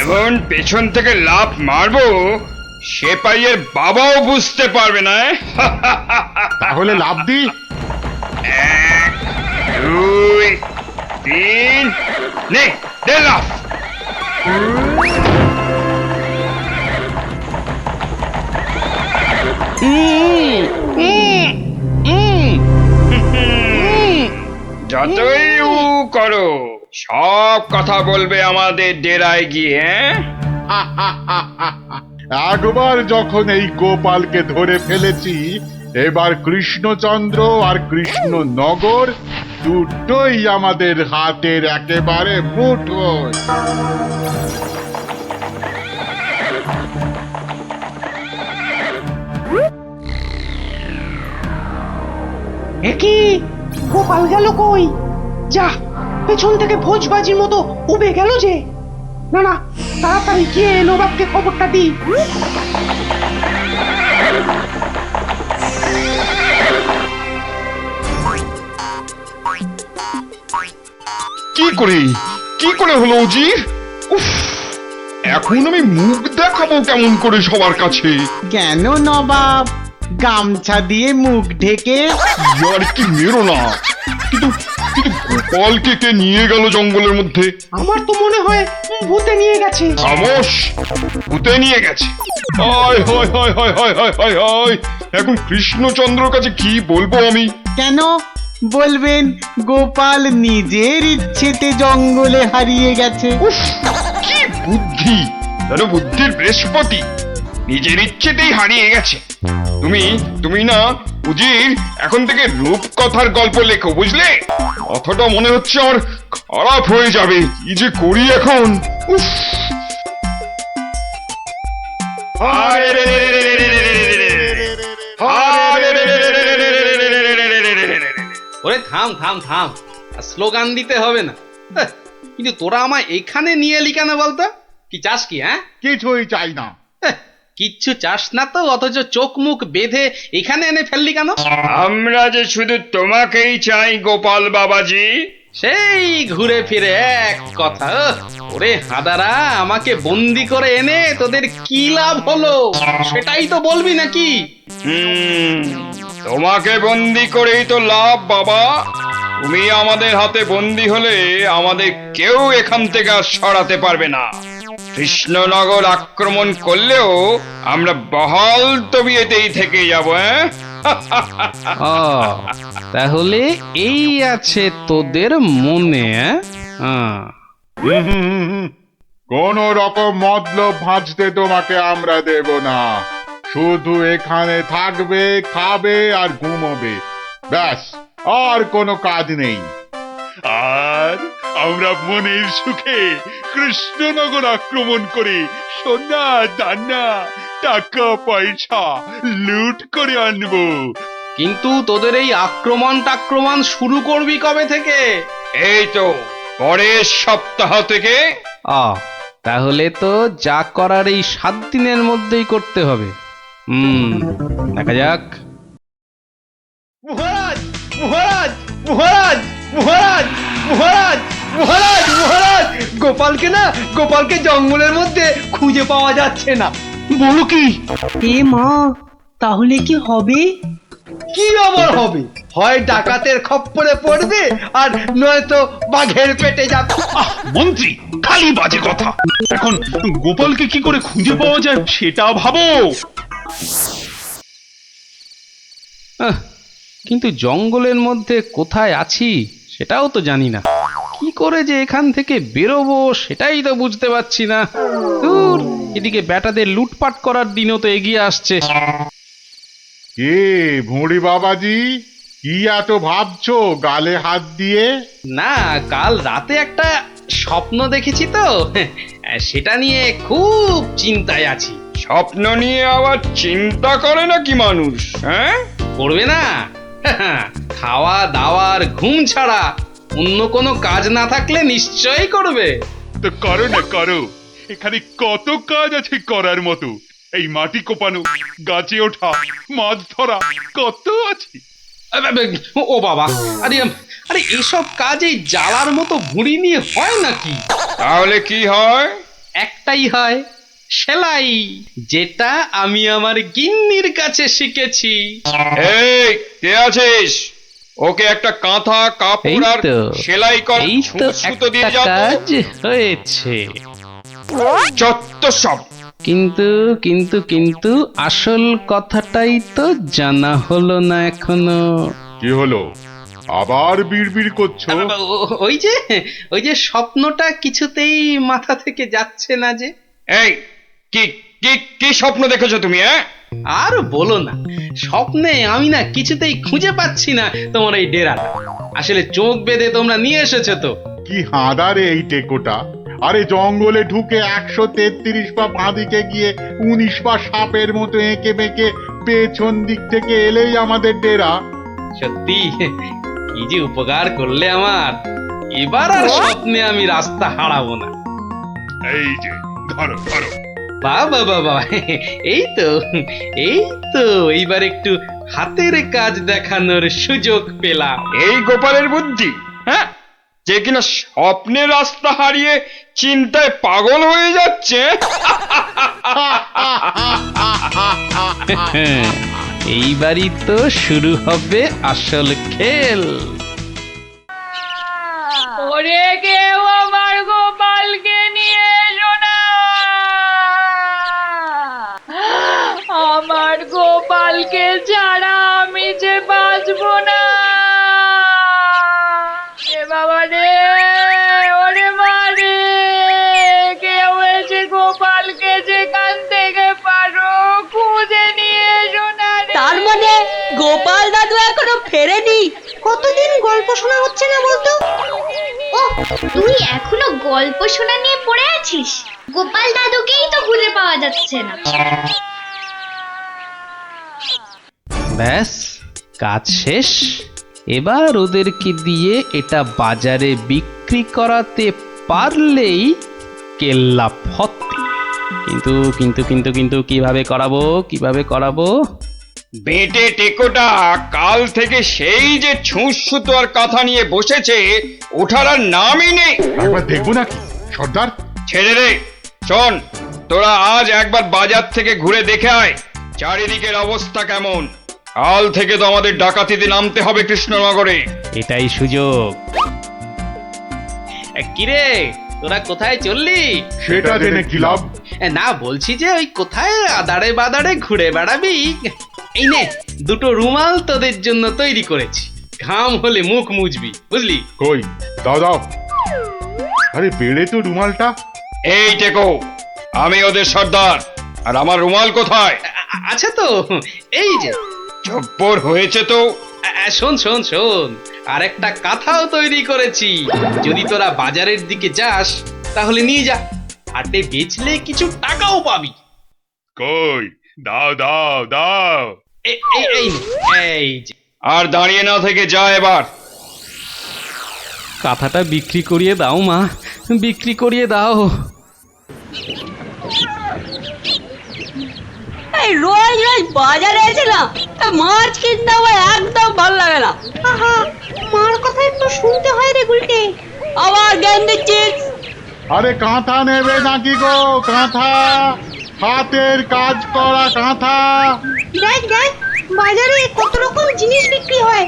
এমন পেছন থেকে লাফ মারবো সেপাইয়ের বাবাও বুঝতে পারবে না। তাহলে লাফ দি। 1 2 3, নে দে লাফ। যতই করো, সব কথা বলবে আমাদের ডেরায় গিয়ে। একবার যখন এই গোপালকে ধরে ফেলেছি, এবার কৃষ্ণচন্দ্র আর কৃষ্ণনগর দুটোই আমাদের হাতের একেবারে মুঠোয়। একি গোপাল গেল কই? যা, পেছন থেকে ভোজবাজির মতো উবে গেল যে। না না, তাড়াতাড়ি গিয়ে নবাবকে খবরটা দি। কি করে হলো উজির? উফ, এখন আমি মুখ দেখাবো কেমন করে সবার কাছে? কেন নবাব, গামছা দিয়ে মুখ ঢেকে? আর কি মেরো না। কিন্তু কিন্তু গোপালকে কে নিয়ে গেল জঙ্গলের মধ্যে? আমার তো মনে হয় ভূতে নিয়ে গেছে। খামোশ, ভূতে নিয়ে গেছে? হায় হায় হায় হায় হায় হায় হায় হায়, এখন কৃষ্ণচন্দ্রর কাছে কি বলবো আমি? কেন বলবেন গোপাল নিজের ইচ্ছেতে জঙ্গলে হারিয়ে গেছে? উফ, কি বুদ্ধি! যেন বুদ্ধির বৃহস্পতি, নিজের ইচ্ছেতেই হারিয়ে গেছে। তুমি না উজির, এখন থেকে রূপকথার গল্প লেখো, বুঝলে? কথাটা মনে হচ্ছে আমার খারাপ হয়ে যাবে। কি যে করি এখন! উফ! ওরে থাম থাম থাম, স্লোগান দিতে হবে না। কিন্তু তোরা আমায় এখানে নিয়ে এলি কেন বলতো? কি চাস কি? হ্যাঁ, কিছুই চাই না। কিচ্ছু চাস না তো, অথচ চোখ মুখ বেঁধে এখানে এনে ফেললি কেন? আমরা যে শুধু তোমাকেই চাই গোপাল বাবাজি। সেই ঘুরে ফিরে এক কথা। ওরে হাদারা, আমাকে বন্দি করে এনে তোদের কি লাভ হলো সেটাই তো বলবি নাকি? তোমাকে বন্দি করেই তো লাভ বাবা। তুমি আমাদের হাতে বন্দি হলে আমাদের কেউ এখান থেকে আর সরাতে পারবে না। কৃষ্ণনগর আক্রমণ করলেও আমরা বহাল তবিয়েতেই থেকে যাব। তাহলে এই আছে তোদের মনে? কোন রকম মতলব ভাঁজতে তোমাকে আমরা দেব না। শুধু এখানে থাকবে, খাবে আর ঘুমোবে, ব্যাস, আর কোনো কাজ নেই। আর আমরা মনের সুখে কৃষ্ণনগর আক্রমণ করে সোনা দানা টাকা পয়সা লুট করে আনবো। কিন্তু তোদের এই আক্রমণ শুরু করবি কবে থেকে? এই তো পরের সপ্তাহ থেকে। তাহলে তো যা করার এই 7 দিনের মধ্যেই করতে হবে। দেখা যাক। মহারাজ মহারাজ মহারাজ মহারাজ মহারাজ মহারাজ মহারাজ, গোপালকে জঙ্গলের মধ্যে খুঁজে পাওয়া যাচ্ছে না। বলো কি? এ মা, তাহলে কি হবে? কি আবার হবে? হয় ডাকাতের খপ্পরে পড়বে, আর নয়তো বাঘের পেটে যাবে। মন্ত্রী, খালি বাজে কথা। এখন গোপালকে কি করে খুঁজে পাওয়া যায় সেটা ভাবো। কিন্তু জঙ্গলের মধ্যে কোথায় আছি সেটাও তো জানি না। কি করে যে এখান থেকে বেরোবো সেটাই তো বুঝতে পারছি না। দূর, এদিকে ব্যাটাদের লুটপাট করার দিনও তো এগিয়ে আসছে। কে ভুঁড়ি বাবাজি, কি এত ভাবছো গালে হাত দিয়ে? না, কাল রাতে একটা স্বপ্ন দেখেছি তো, সেটা নিয়ে খুব চিন্তায় আছি। স্বপ্ন নিয়ে আবার চিন্তা করে নাকি মানুষ? হ্যাঁ, করবে না? খাওয়া দাওয়ার ঘুম ছাড়া অন্য কোনো কাজ না থাকলে নিশ্চয়ই করবে। তো করো না, করো। এখানে কত কাজ আছে করার মতো। এই মাটি কোপানো, গাছে ওঠা, মাছ ধরা, কত আছে। ও বাবা, আরে আরে এসব কাজ এই জ্বালার মতো ভুঁড়ি নিয়ে হয় নাকি? তাহলে কি হয়? একটাই হয়, সেলাই, যেটা আমি আমার গিন্নির কাছে শিখেছি। এই কে আছিস? ওকে একটা কাঁথা কাপড় আর সেলাই কর, সুতো দিয়ে যাও। কাজ হয়েছে। যত সব। কিন্তু কিন্তু কিন্তু আসল কথাটাই তো জানা হলো না এখনো। কি হলো? আবার বিড়বিড় করছো? ওই যে স্বপ্নটা কিছুতেই মাথা থেকে যাচ্ছে না যে। এই কি কি কি স্বপ্ন দেখেছো তুমি? আর বলো না, স্বপ্নে আমি না কিছুতেই খুঁজে পাচ্ছি না তোমার এই ডেরাটা। আসলে চোখ বেঁধে তোমরা নিয়ে এসেছো তো। কি হাঁদারে এই টেকোটা! আরে জঙ্গলে ঢুকে 133 পা বাঁদিকে গিয়ে 19 পা সাপের মতো এঁকে বেঁকে পেছন দিক থেকে এলেই আমাদের ডেরা। সত্যি কি যে উপকার করলে আমার, এবার আর স্বপ্নে আমি রাস্তা হারাবো না। এই যে ধরো ধরো। বাবা বাবা, এই তো এইবার একটু হাতের কাজ দেখানোর সুযোগ পেলাম। এই গোপালের বুদ্ধি, হ্যাঁ, যে কিনা স্বপ্নে রাস্তা হারিয়ে চিন্তায় পাগল হয়ে যাচ্ছে। এইবারই তো শুরু হবে আসল খেল। ওরে কেউ আমার গোপালকে নিয়ে এসো না, আমার গোপালকে ছাড়া আমি যে বাঁচবো না। এ বাবা রে, ওরে মা রে, কেউ এসে গোপালকে যেখান থেকে পারো খুঁজে নিয়ে এসো না রে। তার মানে গোপাল দাদু এখনো ফেরেনি? কতদিন গল্প শোনা হচ্ছে না বলতো? ও, তুই এখনো গল্প শোনা নিয়ে পড়ে আছিস? গোপাল দাদুকেই তো খুঁজে পাওয়া যাচ্ছে না। ব্যাস, কাজ শেষ। এবার ওদেরকে দিয়ে এটা বাজারে বিক্রি করাতে পারলেই কেল্লা ফতে। কিন্তু কিন্তু কিন্তু কিন্তু কিভাবে করাবো? বেটে টেকোটা কাল থেকে সেই যে ছুঁচ সুতো আর কাঁথা নিয়ে বসেছে, ওঠার আর নামই নেই। একবার দেখবো নাকি সর্দার? ছেড়ে রে, শোন, তোরা আজ একবার বাজার থেকে ঘুরে দেখে আয় চারিদিকের অবস্থা কেমন। কাল থেকে তো আমাদের ডাকাতিতে নামতে হবে কৃষ্ণনগরে। এটাই সুযোগ। কিরে, তোরা কোথায় চললি? সেটা জেনে কি লাভ? না, বলছি যে ওই কোথায় আদারে বাদারে ঘুরে বেড়াবি। এই নে, দুটো রুমাল তোদের জন্য তৈরি করেছি, ঘাম হলে মুখ মুছবি, বুঝলি? কই দাও দাও। আরে বেড়ে তো রুমালটা। এই টেকো, আমি ওদের সর্দার, আর আমার রুমাল কোথায়? আচ্ছা তো, এই যে। জব্বর হয়েছে তো। শোন, আর একটা কাঁথাও তৈরি করেছি। যদি তোরা বাজারের দিকে যাস তাহলে নিয়ে যা, হাটে বেচলে কিছু টাকাও পাবি। কই দাও দাও দাও। এই যে। আর দাঁড়িয়ে না থেকে যা এবার। কাঁথাটা বিক্রি করিয়ে দাও মা, বিক্রি করিয়ে দাও। এই রোজ বাজারে এসেলাম, মাছ কিনতে আমার একদম ভালো লাগে না। আহা, মার কথা একটু শুনতে হয় রে গুলটে। আবার জ্ঞান দিচ্ছিস? আরে কাঁথা নেবে নাকি গো? কাঁথা, হাতের কাজ করা কাঁথা। দেখ বাজারে কত রকম জিনিস বিক্রি হয়,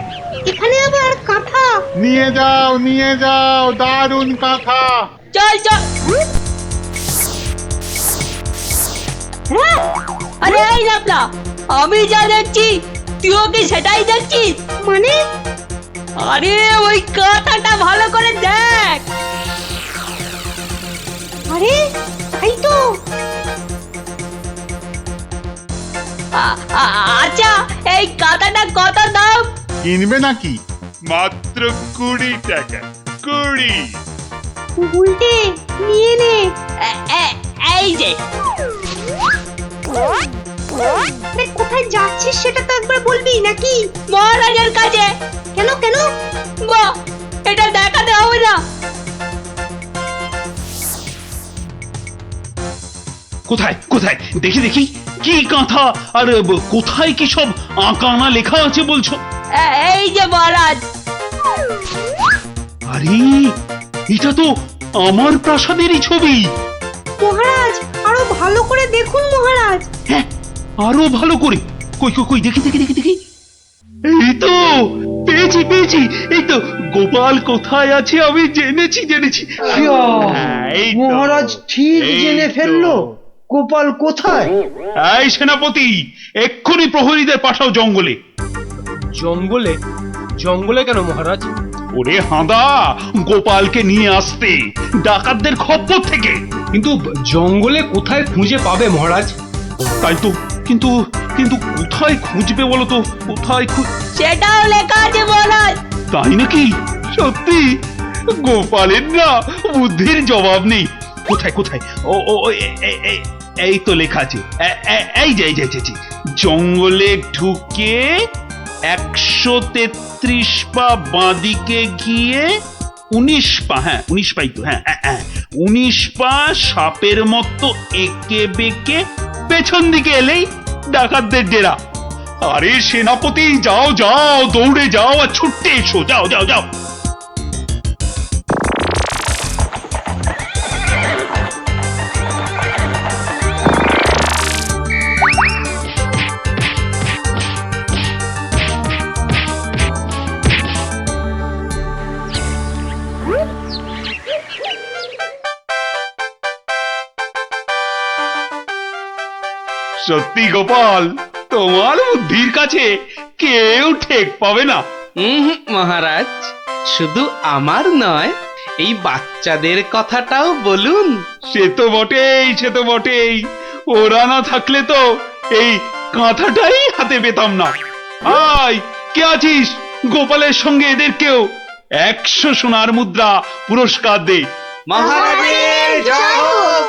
এখানে আবার কাঁথা। নিয়ে যাও, দারুণ কাঁথা। চল। হ্যাঁ, আরে এই নাপলা, আমি যা দেখছি তুইও কি সেটাই দেখছিস? মানে? আরে ওই কাঁথাটা ভালো করে দেখ। আরে তাই তো। আচ্ছা, এই কাঁথাটা কত দাম? কিনবে নাকি? মাত্র 20 টাকা। 20। গুলটে নিয়ে নে। এই যে। কোথায় যাচ্ছিস সেটা তো একবার বলবি নাকি? মহারাজের কাছে। কেন? বাহ, এটা দেখাতে হবে না? কোথায় দেখি কি কাঁথা, আর কোথায় কি সব আঁকানা লেখা আছে বলছো? এই যে মহারাজ। আরে এটা তো আমার প্রাসাদেরই ছবি। মহারাজ আরো ভালো করে দেখুন মহারাজ। হ্যাঁ, আরো ভালো করে। কই দেখি। এই তো পেয়েছি। এই তো গোপাল কোথায় আছে আমি জেনেছি। এই তো, মহারাজ ঠিক জেনে ফেললো গোপাল কোথায়। এই সেনাপতি, এক্ষুনি প্রহরীদের পাঠাও জঙ্গলে। জঙ্গলে কেন মহারাজ? ওরে হাঁদা, গোপালকে নিয়ে আসতে ডাকাতদের খপ্পর থেকে। কিন্তু জঙ্গলে কোথায় খুঁজে পাবে মহারাজ? তাই তো, কিন্তু কিন্তু কোথায় খুঁজবে বলো তো? কোথায় সেটাও লেখা আছে মহারাজ। তাই নাকি? সত্যি? গোপালের না বুদ্ধির জবাব নেই। কোথায় কোথায়? ও ও ও, এই তো লেখা আছে। এই যে জঙ্গলে ঢুকে 133 পা বাঁদিকে গিয়ে 19 পা, হ্যাঁ 19 পাই তো, হ্যাঁ 19 পা সাপের মতো এঁকে বেঁকে পেছন দিকে এলেই ডাকাতদের ডেরা। আরে সেনাপতি, যাও যাও, দৌড়ে যাও আর ছুটতে এসো, যাও যাও যাও। সত্যি গোপাল, তোমার বুদ্ধির কাছে কেউ ঠেক পাবে না। মহারাজ, শুধু আমার নয়, এই বাচ্চাদের কথাটাও বলুন। সে তো বটেই। ওরা না থাকলে তো এই কাঁথাটাই হাতে পেতাম না। আয়, কে আছিস? গোপালের সঙ্গে এদেরকেও 100 সোনার মুদ্রা পুরস্কার দে। মহারাজের জয় হোক।